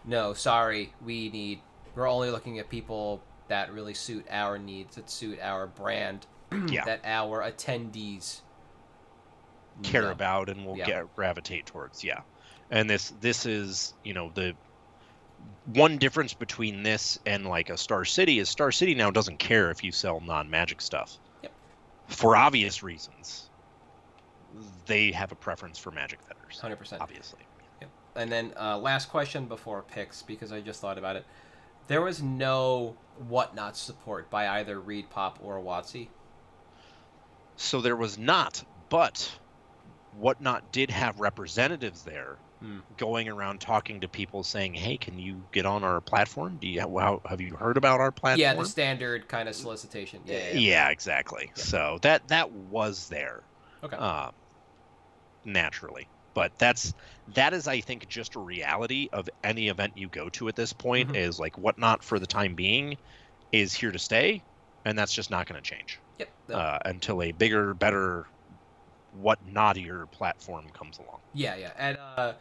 no, sorry, we're only looking at people that really suit our needs, that suit our brand, that our attendees care about and will gravitate towards. And this is, the one difference between this and like a Star City is Star City now doesn't care if you sell non-Magic stuff. For obvious reasons. They have a preference for Magic vendors. 100%. Obviously. And then last question before picks, because I just thought about it. There was no Whatnot support by either Reed Pop or WotC. So there was not, but Whatnot did have representatives there going around talking to people saying, hey, can you get on our platform? Have you heard about our platform? Yeah, the standard kind of solicitation. Yeah, exactly. Yeah. So that was there. Okay. Naturally. But that is, I think, just a reality of any event you go to at this point, is like Whatnot for the time being is here to stay, and that's just not going to change. Until a bigger, better, Whatnotier platform comes along. At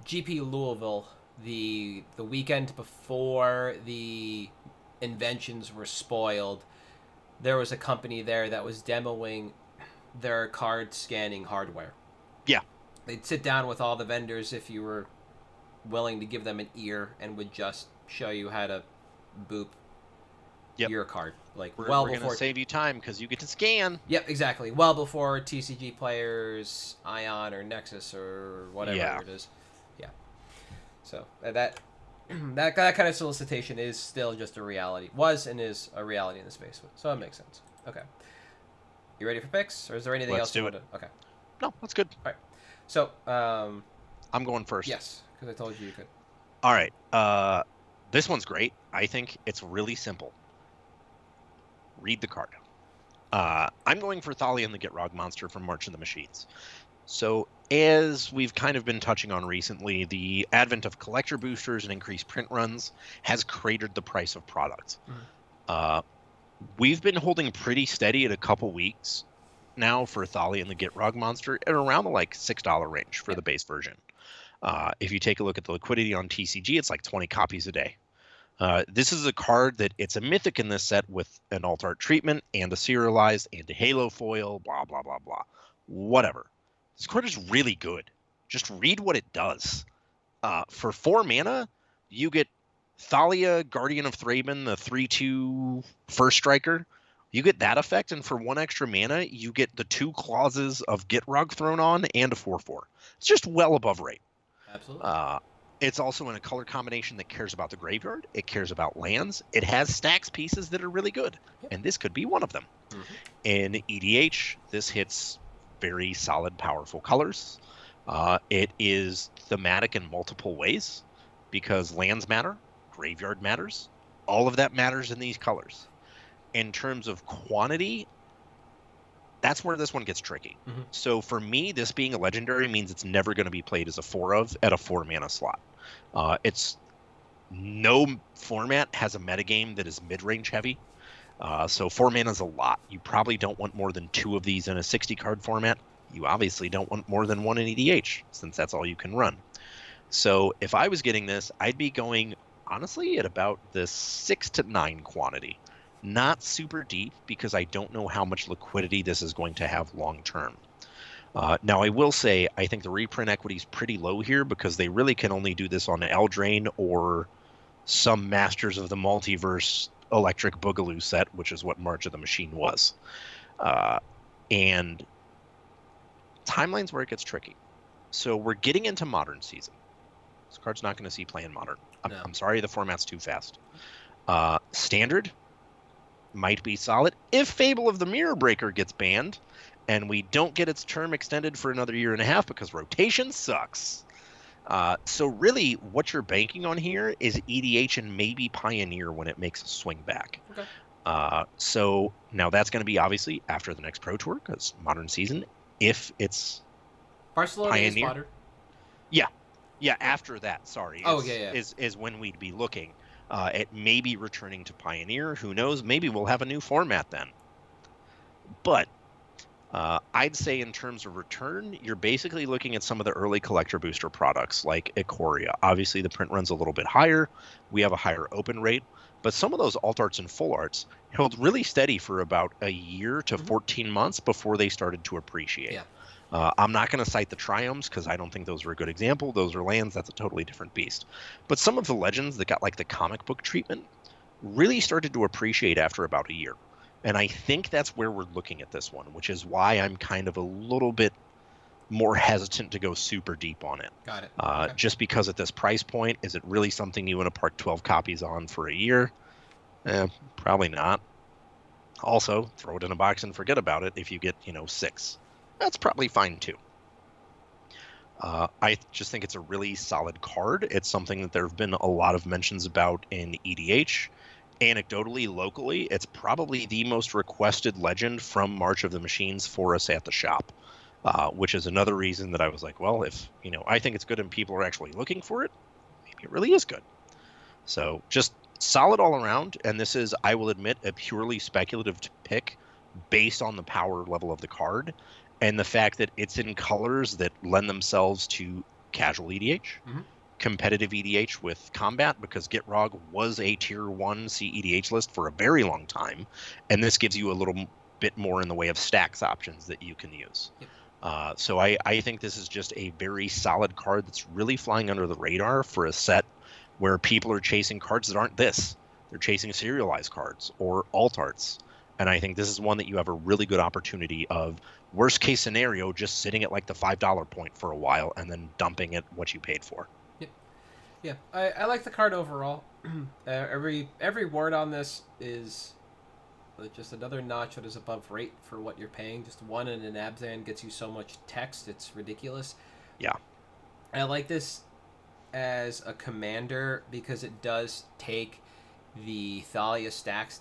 GP Louisville the weekend before the inventions were spoiled, there was a company there that was demoing their card scanning hardware. Yeah. They'd sit down with all the vendors if you were willing to give them an ear, and would just show you how to boop your card. Like, we're before going to save you time because you get to scan. Yep, exactly. Well before TCG Players, Ion, or Nexus, or whatever it is. Yeah. So that kind of solicitation is still just a reality. Was and is a reality in the space. So it makes sense. Okay. You ready for picks, or is there anything else you want to? Okay. No, that's good. All right. So I'm going first. Yes, because I told you could. All right. This one's great. I think it's really simple. Read the card. I'm going for Thalia and the Gitrog monster from March of the Machines. So, as we've kind of been touching on recently, the advent of collector boosters and increased print runs has cratered the price of products. Mm-hmm. We've been holding pretty steady at a couple weeks now for Thalia and the Gitrog monster at around the like $6 range for the base version. If you take a look at the liquidity on TCG, it's like 20 copies a day. This is a card that it's a mythic in this set with an alt art treatment and a serialized and a halo foil, blah, blah, blah, blah. Whatever. This card is really good. Just read what it does. For 4 mana, you get Thalia, Guardian of Thraben, the 3/2 first striker. You get that effect, and for 1 extra mana, you get the 2 clauses of Gitrog thrown on and a 4/4. It's just well above rate. Absolutely. It's also in a color combination that cares about the graveyard. It cares about lands. It has stacks pieces that are really good, and this could be one of them. Mm-hmm. In EDH, this hits very solid, powerful colors. It is thematic in multiple ways because lands matter, graveyard matters. All of that matters in these colors. In terms of quantity, that's where this one gets tricky. Mm-hmm. So for me, this being a legendary means it's never going to be played as a 4-of at a 4 mana slot. It's no format has a metagame that is mid-range heavy. So 4 mana is a lot. You probably don't want more than 2 of these in a 60 card format. You obviously don't want more than 1 in EDH since that's all you can run. So if I was getting this, I'd be going honestly at about the 6 to 9 quantity. Not super deep because I don't know how much liquidity this is going to have long term. Now, I will say I think the reprint equity is pretty low here because they really can only do this on Eldraine or some Masters of the Multiverse Electric Boogaloo set, which is what March of the Machine was. And timeline's where it gets tricky. So we're getting into Modern season. This card's not going to see play in Modern. I'm sorry, the format's too fast. Standard might be solid if Fable of the Mirror Breaker gets banned and we don't get its term extended for another 1.5 years because rotation sucks. So really what you're banking on here is EDH and maybe Pioneer when it makes a swing back. Okay. So now that's going to be obviously after the next Pro Tour because Modern season, if it's Barcelona Pioneer, is Modern. Yeah, after that, sorry. Is when we'd be looking. It may be returning to Pioneer. Who knows? Maybe we'll have a new format then. But I'd say in terms of return, you're basically looking at some of the early collector booster products like Ikoria. Obviously, the print run's a little bit higher. We have a higher open rate. But some of those alt arts and full arts held really steady for about a year to 14 months before they started to appreciate. Yeah. I'm not going to cite the Triomes because I don't think those are a good example. Those are lands. That's a totally different beast. But some of the legends that got like the comic book treatment really started to appreciate after about a year. And I think that's where we're looking at this one, which is why I'm kind of a little bit more hesitant to go super deep on it. Got it. Okay. Just because at this price point, is it really something you want to park 12 copies on for a year? Probably not. Also, throw it in a box and forget about it if you get, 6. That's probably fine too. I just think it's a really solid card. It's something that there have been a lot of mentions about in EDH. Anecdotally, locally, it's probably the most requested legend from March of the Machines for us at the shop, which is another reason that I was like, well, if I think it's good and people are actually looking for it, maybe it really is good. So just solid all around. And this is, I will admit, a purely speculative pick based on the power level of the card. And the fact that it's in colors that lend themselves to casual EDH. Mm-hmm. competitive EDH with combat, because Gitrog was a tier 1 CEDH list for a very long time, and this gives you a little bit more in the way of stacks options that you can use. Yep. So I think this is just a very solid card that's really flying under the radar for a set where people are chasing cards that aren't this. They're chasing serialized cards or alt arts. And I think this is one that you have a really good opportunity of, worst case scenario, just sitting at like the $5 point for a while and then dumping it what you paid for. Yep. Yeah, I like the card overall. Every word on this is just another notch that is above rate for what you're paying. Just one in an Abzan gets you so much text, it's ridiculous. Yeah. I like this as a commander because it does take the Thalia stack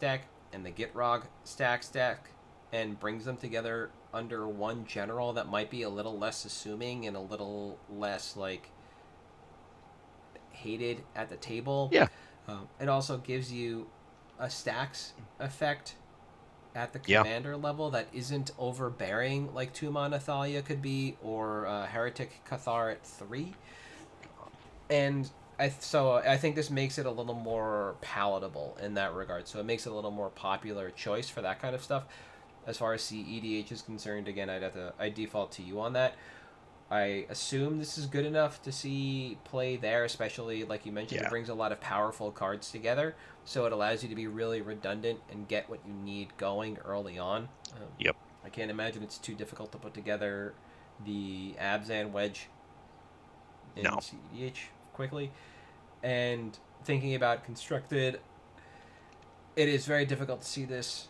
and the Gitrog stack and brings them together under one general that might be a little less assuming and a little less like hated at the table. Yeah. It also gives you a stacks effect at the commander level that isn't overbearing like 2-mana Thalia could be, or Heretic Cathar at 3. And I think this makes it a little more palatable in that regard. So it makes it a little more popular choice for that kind of stuff. As far as CEDH is concerned, again, I default to you on that. I assume this is good enough to see play there, especially like you mentioned, It brings a lot of powerful cards together, so it allows you to be really redundant and get what you need going early on. Yep. I can't imagine it's too difficult to put together the Abzan wedge in CEDH quickly. And thinking about constructed, it is very difficult to see this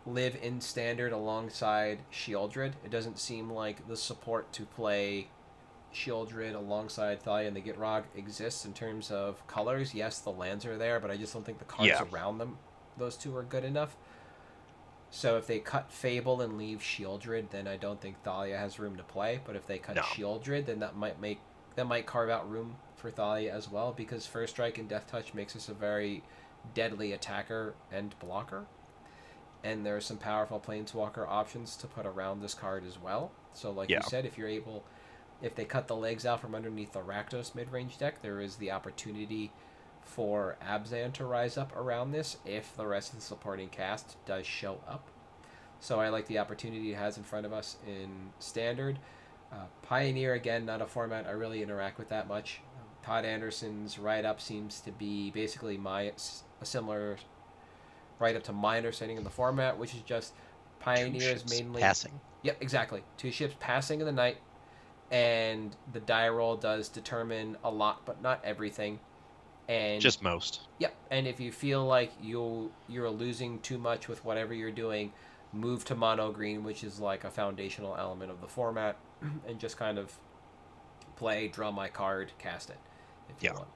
live in standard alongside Shieldred. It doesn't seem like the support to play Shieldred alongside Thalia and the Gitrog exists in terms of colors. Yes, the lands are there, but I just don't think the cards around them, those two, are good enough. So if they cut Fable and leave Shieldred, then I don't think Thalia has room to play. But if they cut Shieldred, then that might carve out room for Thalia as well, because First Strike and Death Touch makes us a very deadly attacker and blocker. And there are some powerful Planeswalker options to put around this card as well. So like you said, if they cut the legs out from underneath the Rakdos mid-range deck, there is the opportunity for Abzan to rise up around this if the rest of the supporting cast does show up. So I like the opportunity it has in front of us in Standard. Pioneer, again, not a format I really interact with that much. Todd Anderson's write-up seems to be basically a similar write-up to my understanding of the format, which is just Pioneer is mainly passing. Yep, exactly. 2 ships passing in the night, and the die roll does determine a lot, but not everything. And just most. Yep, and if you feel like you're losing too much with whatever you're doing, move to mono green, which is like a foundational element of the format, and just kind of play, draw my card, cast it, if you want.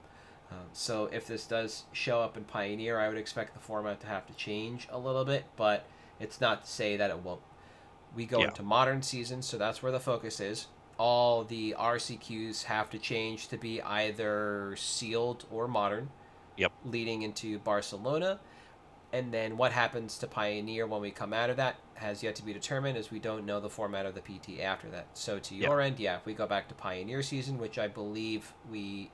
So if this does show up in Pioneer, I would expect the format to have to change a little bit, but it's not to say that it won't. We go into Modern Season, so that's where the focus is. All the RCQs have to change to be either sealed or modern, leading into Barcelona. And then what happens to Pioneer when we come out of that has yet to be determined, as we don't know the format of the PT after that. So to your end, if we go back to Pioneer Season, which I believe we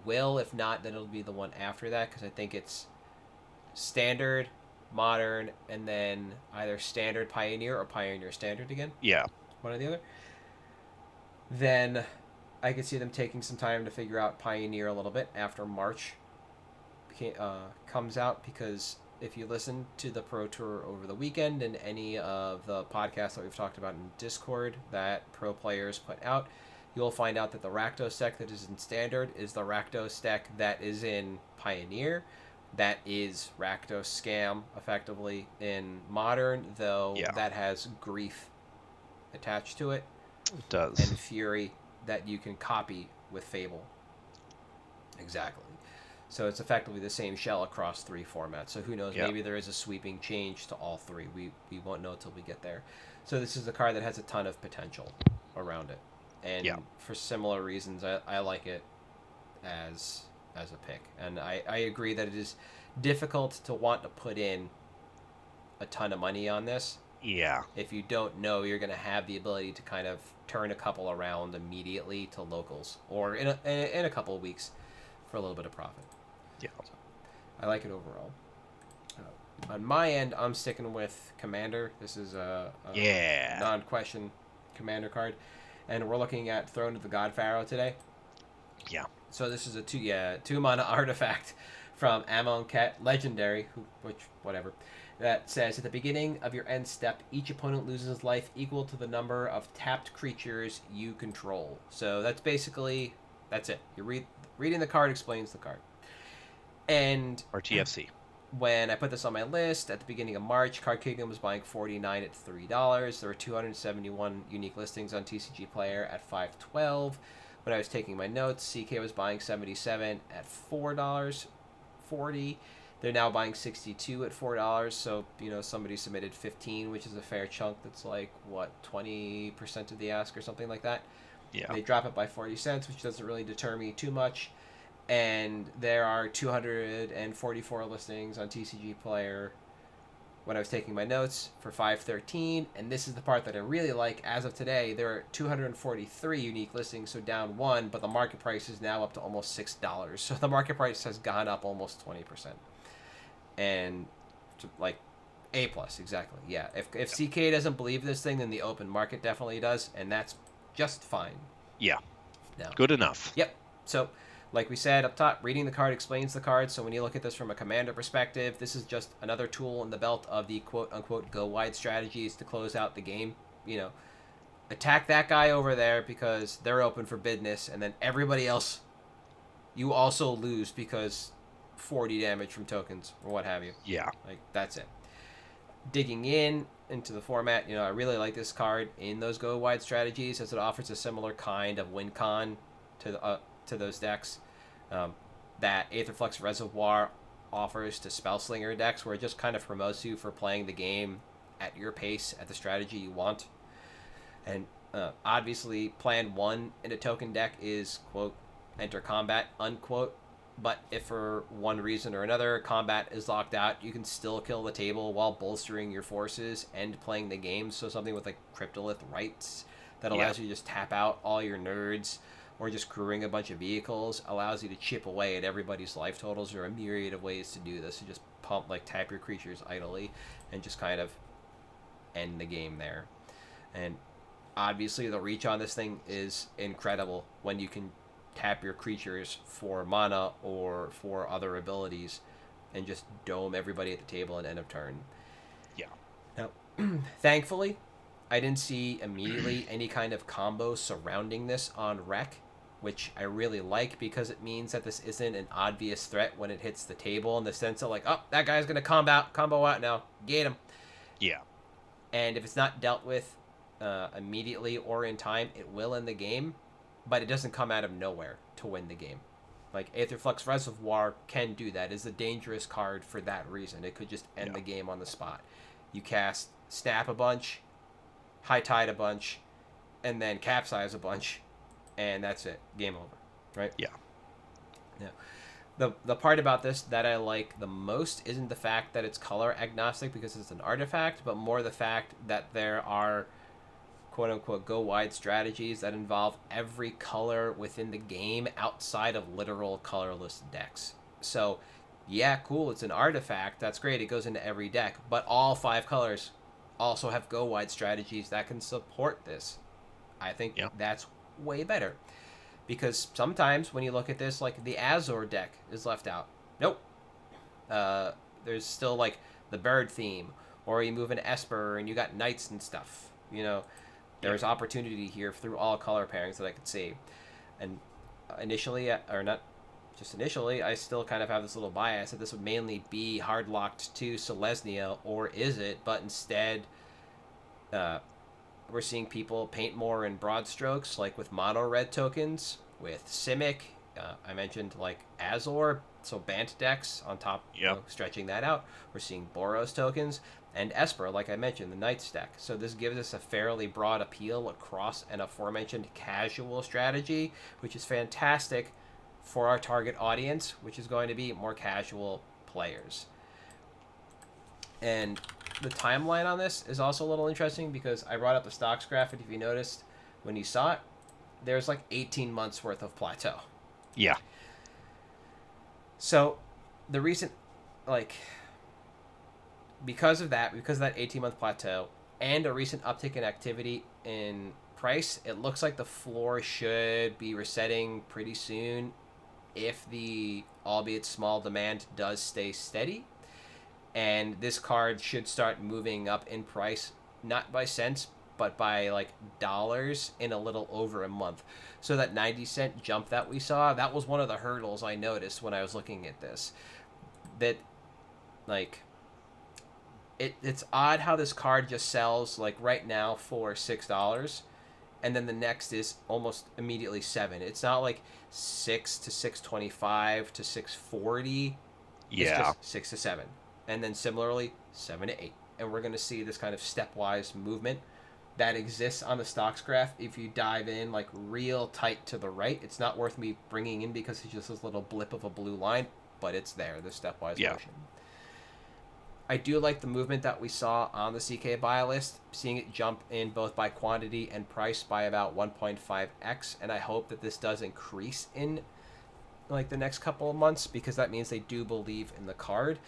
will. If not, then it'll be the one after that, because I think it's Standard, Modern, and then either Standard Pioneer or Pioneer Standard again. Yeah. One or the other. Then I could see them taking some time to figure out Pioneer a little bit after March comes out, because if you listen to the Pro Tour over the weekend and any of the podcasts that we've talked about in Discord that pro players put out, you'll find out that the Rakdos deck that is in Standard is the Rakdos deck that is in Pioneer. That is Rakdos Scam, effectively, in Modern, though that has Grief attached to it. It does. And Fury that you can copy with Fable. Exactly. So it's effectively the same shell across 3 formats. So who knows, maybe there is a sweeping change to all 3. We won't know until we get there. So this is a card that has a ton of potential around it. And for similar reasons, I like it as a pick. And I agree that it is difficult to want to put in a ton of money on this Yeah. If you don't know, you're going to have the ability to kind of turn a couple around immediately to locals, or in a couple of weeks for a little bit of profit. Yeah. So, I like it overall. On my end, I'm sticking with Commander. This is a non-question Commander card, and we're looking at Throne of the God Pharaoh today. Yeah. So this is a 2-mana artifact from Amonkhet Legendary, that says at the beginning of your end step, each opponent loses life equal to the number of tapped creatures you control. So that's it. Reading the card explains the card. And Or TFC. When I put this on my list at the beginning of March, Card Kingdom was buying 49 at $3. There were 271 unique listings on TCG Player at $5.12. When I was taking my notes, CK was buying 77 at $4.40. They're now buying 62 at $4. So, somebody submitted 15, which is a fair chunk. That's like, 20% of the ask or something like that. Yeah. They drop it by 40 cents, which doesn't really deter me too much. And there are 244 listings on TCG Player when I was taking my notes for $5.13. And this is the part that I really like. As of today, there are 243 unique listings, so down 1, but the market price is now up to almost $6. So the market price has gone up almost 20%. And like A+, exactly. Yeah. If CK doesn't believe this thing, then the open market definitely does, and that's just fine. Yeah. No. Good enough. Yep. So, like we said up top, reading the card explains the card. So when you look at this from a commander perspective, this is just another tool in the belt of the quote-unquote go-wide strategies to close out the game. Attack that guy over there because they're open for business, and then everybody else, you also lose because 40 damage from tokens or what have you. Yeah. Like, that's it. Digging into the format, I really like this card in those go-wide strategies as it offers a similar kind of win con to those decks that Aetherflux Reservoir offers to Spellslinger decks, where it just kind of promotes you for playing the game at your pace, at the strategy you want. And obviously, plan 1 in a token deck is, quote, enter combat, unquote. But if for one reason or another combat is locked out, you can still kill the table while bolstering your forces and playing the game. So something with like Cryptolith Rites that allows you to just tap out all your nerds, or just crewing a bunch of vehicles allows you to chip away at everybody's life totals. There are a myriad of ways to do this. You just tap your creatures idly and just kind of end the game there. And obviously the reach on this thing is incredible when you can tap your creatures for mana or for other abilities and just dome everybody at the table at end of turn. Yeah. Now, thankfully, I didn't see immediately any kind of combo surrounding this on rec, which I really like because it means that this isn't an obvious threat when it hits the table, in the sense of like, oh, that guy's going to combo out now. Get him. Yeah. And if it's not dealt with immediately or in time, it will end the game, but it doesn't come out of nowhere to win the game. Like Aetherflux Reservoir can do that. It's a dangerous card for that reason. It could just end the game on the spot. You cast Snap a bunch, High Tide a bunch, and then Capsize a bunch, and that's it. Game over, right? Yeah. Yeah. The part about this that I like the most isn't the fact that it's color agnostic because it's an artifact, but more the fact that there are quote-unquote go-wide strategies that involve every color within the game outside of literal colorless decks. So, yeah, cool, it's an artifact. That's great. It goes into every deck. But all 5 colors also have go-wide strategies that can support this. I think that's way better. Because sometimes when you look at this, like the Azor deck is left out. Nope. There's still like the bird theme. Or you move an Esper and you got knights and stuff. There's opportunity here through all color pairings that I could see. And initially, or not just initially, I still kind of have this little bias that this would mainly be hard locked to Selesnya, or is it? But instead, we're seeing people paint more in broad strokes, like with mono red tokens, with Simic. I mentioned like Azor, so Bant decks on top, stretching that out. We're seeing Boros tokens. And Esper, like I mentioned, the Knights deck. So this gives us a fairly broad appeal across an aforementioned casual strategy, which is fantastic for our target audience, which is going to be more casual players. And the timeline on this is also a little interesting because I brought up the stocks graph, and if you noticed when you saw it, there's like 18 months worth of plateau. Yeah. So the recent, because of that 18-month plateau and a recent uptick in activity in price, it looks like the floor should be resetting pretty soon if the albeit small demand does stay steady. And this card should start moving up in price, not by cents, but by like dollars in a little over a month. So that 90-cent jump that we saw, that was one of the hurdles I noticed when I was looking at this. That, like, it's odd how this card just sells, like, right now for $6, and then the next is almost immediately $7. It's not like $6 to $6.25 to $6.40. Yeah. It's just 6 to 7. And then similarly, 7 to 8. And we're going to see this kind of stepwise movement that exists on the stocks graph. If you dive in like real tight to the right, it's not worth me bringing in because it's just this little blip of a blue line, but it's there, the stepwise motion. I do like the movement that we saw on the CK buy list, seeing it jump in both by quantity and price by about 1.5x, and I hope that this does increase in like the next couple of months because that means they do believe in the card.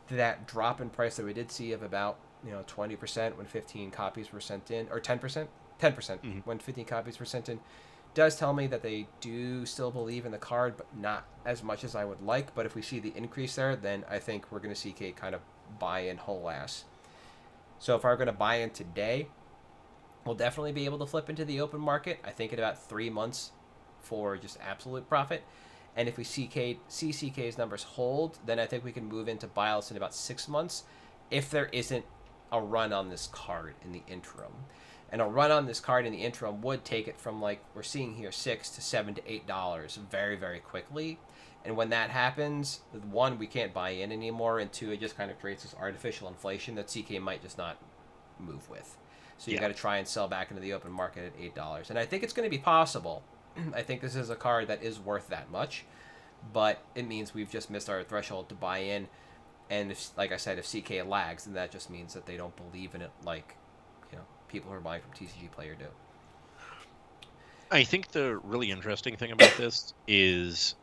That drop in price that we did see of about 20% when 15 copies were sent in, or 10%, when 15 copies were sent in, does tell me that they do still believe in the card, but not as much as I would like. But if we see the increase there, then I think we're going to see CK kind of buy in whole ass. So if I'm going to buy in today, we'll definitely be able to flip into the open market. I think in about 3 months for just absolute profit. And if we see CK's numbers hold, then I think we can move into buy outs in about 6 months if there isn't a run on this card in the interim. And a run on this card in the interim would take it from, like we're seeing here, $6 to $7 to $8 very, very quickly. And when that happens, one, we can't buy in anymore, and two, it just kind of creates this artificial inflation that CK might just not move with. So you got to try and sell back into the open market at $8. And I think it's going to be possible. I think this is a card that is worth that much, but it means we've just missed our threshold to buy in. And if, like I said, if CK lags, then that just means that they don't believe in it like people who are buying from TCG Player do. I think the really interesting thing about this is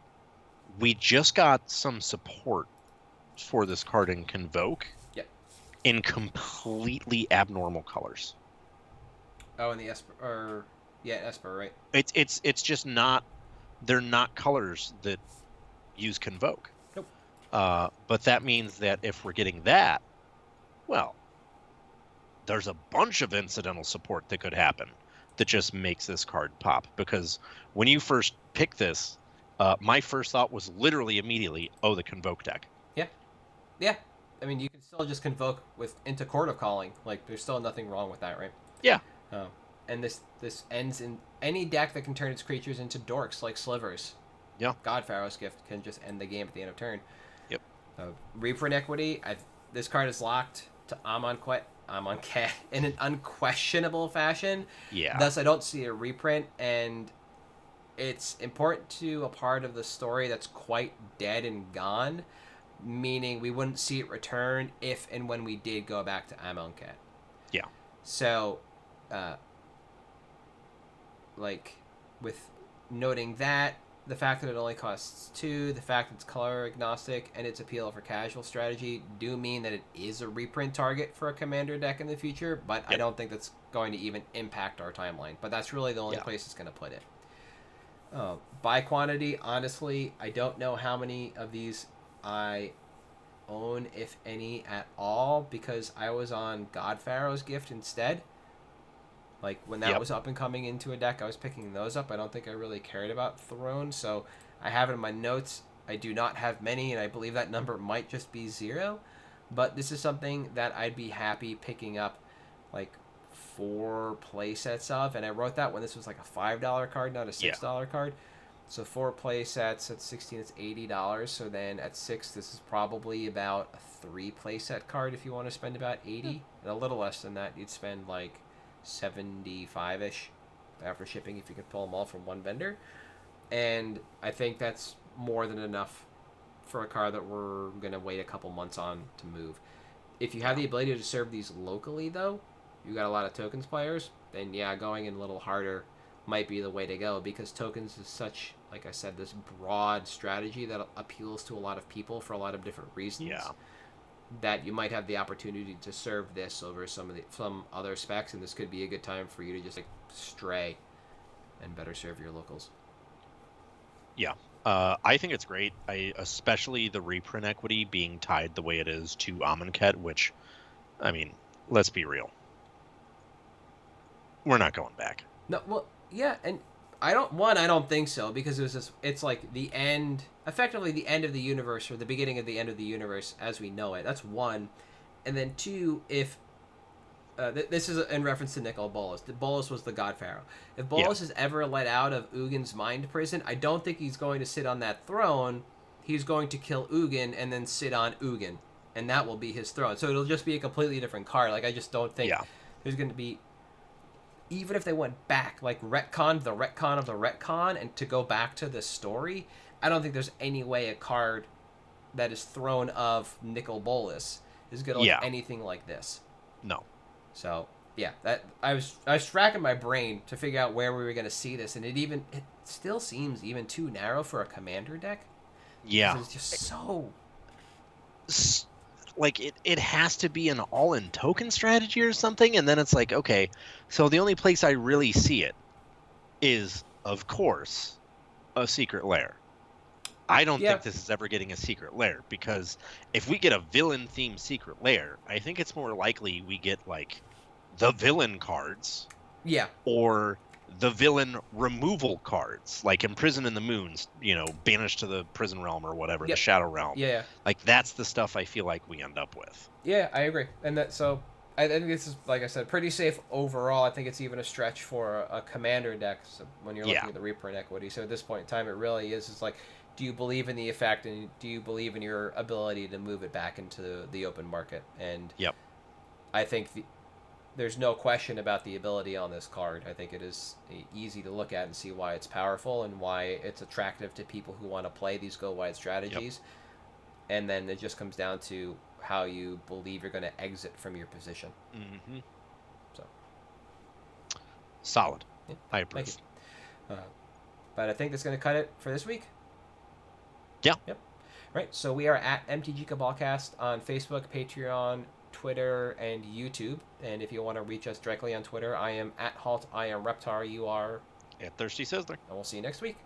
we just got some support for this card in Convoke in completely abnormal colors. Oh, in the Esper, Esper, right? It's just not, they're not colors that use Convoke. Nope. But that means that if we're getting that, well, there's a bunch of incidental support that could happen that just makes this card pop. Because when you first pick this, my first thought was literally immediately, the Convoke deck. Yeah. I mean, you can still just Convoke into Court of Calling. Like, there's still nothing wrong with that, right? Yeah. And this ends in any deck that can turn its creatures into dorks, like Slivers. Yeah. God Pharaoh's Gift can just end the game at the end of turn. Yep. Reprint Equity, this card is locked to Amonkhet in an unquestionable fashion. Yeah. Thus, I don't see a reprint, and it's important to a part of the story that's quite dead and gone, meaning we wouldn't see it return if and when we did go back to Amonkhet. Yeah. So, with noting that, the fact that it only costs 2, the fact that it's color agnostic, and its appeal for casual strategy do mean that it is a reprint target for a commander deck in the future, but I don't think that's going to even impact our timeline. But that's really the only place it's going to put it. By quantity, honestly, I don't know how many of these I own, if any at all, because I was on God Pharaoh's Gift instead. Like, when that was up and coming into a deck, I was picking those up. I don't think I really cared about Throne, so I have it in my notes. I do not have many, and I believe that number might just be 0. But this is something that I'd be happy picking up, like, 4 play sets of. And I wrote that when this was like a $5 card, not a $6 card. So 4 play sets at 16, it's $80. So then at 6, this is probably about a 3 play set card if you want to spend about $80. And a little less than that, you'd spend like 75-ish after shipping if you could pull them all from one vendor. And I think that's more than enough for a card that we're going to wait a couple months on to move. If you have the ability to serve these locally, though, you got a lot of tokens players, then yeah, going in a little harder might be the way to go, because tokens is such, like I said, this broad strategy that appeals to a lot of people for a lot of different reasons. Yeah. That you might have the opportunity to serve this over some other specs, and this could be a good time for you to just like stray and better serve your locals. Yeah. I think it's great. Especially the reprint equity being tied the way it is to Amonkhet, which, I mean, let's be real. We're not going back. No, well, yeah, and I don't think so, because it's like the end, effectively the end of the universe, or the beginning of the end of the universe as we know it. That's one. And then two, if this is in reference to Nicol Bolas. Bolas was the God Pharaoh. If Bolas is ever let out of Ugin's mind prison, I don't think he's going to sit on that throne. He's going to kill Ugin and then sit on Ugin, and that will be his throne. So it'll just be a completely different card. Like, I just don't think there's going to be, even if they went back, like retcon the retcon of the retcon, and to go back to the story, I don't think there's any way a card that is thrown of Nicol Bolas is going to look anything like this. No. So yeah, that I was racking my brain to figure out where we were going to see this, and it still seems even too narrow for a commander deck. Yeah, it's just so like it has to be an all-in token strategy or something, and then it's like, okay, so the only place I really see it is, of course, a secret lair. I don't think this is ever getting a secret lair, because if we get a villain-themed secret lair, I think it's more likely we get, like, the villain cards. Yeah. Or the villain removal cards, like Imprison in the Moons, banished to the prison realm or whatever, the Shadow Realm. Yeah. Like, that's the stuff I feel like we end up with. Yeah, I agree. And so I think this is, like I said, pretty safe overall. I think it's even a stretch for a commander deck when you're looking at the reprint equity. So at this point in time, it really is. It's like, do you believe in the effect, and do you believe in your ability to move it back into the open market? And I think there's no question about the ability on this card. I think it is easy to look at and see why it's powerful and why it's attractive to people who want to play these go-wide strategies. And then it just comes down to how you believe you're going to exit from your position. Mm-hmm. So solid. Yeah, I approve. But I think that's going to cut it for this week. Yeah. Yep. Right. So we are at MTG Cabalcast on Facebook, Patreon, Twitter, and YouTube. And if you want to reach us directly on Twitter, I am at Halt, I am Reptar, you are at Thirsty Sizzler. And we'll see you next week.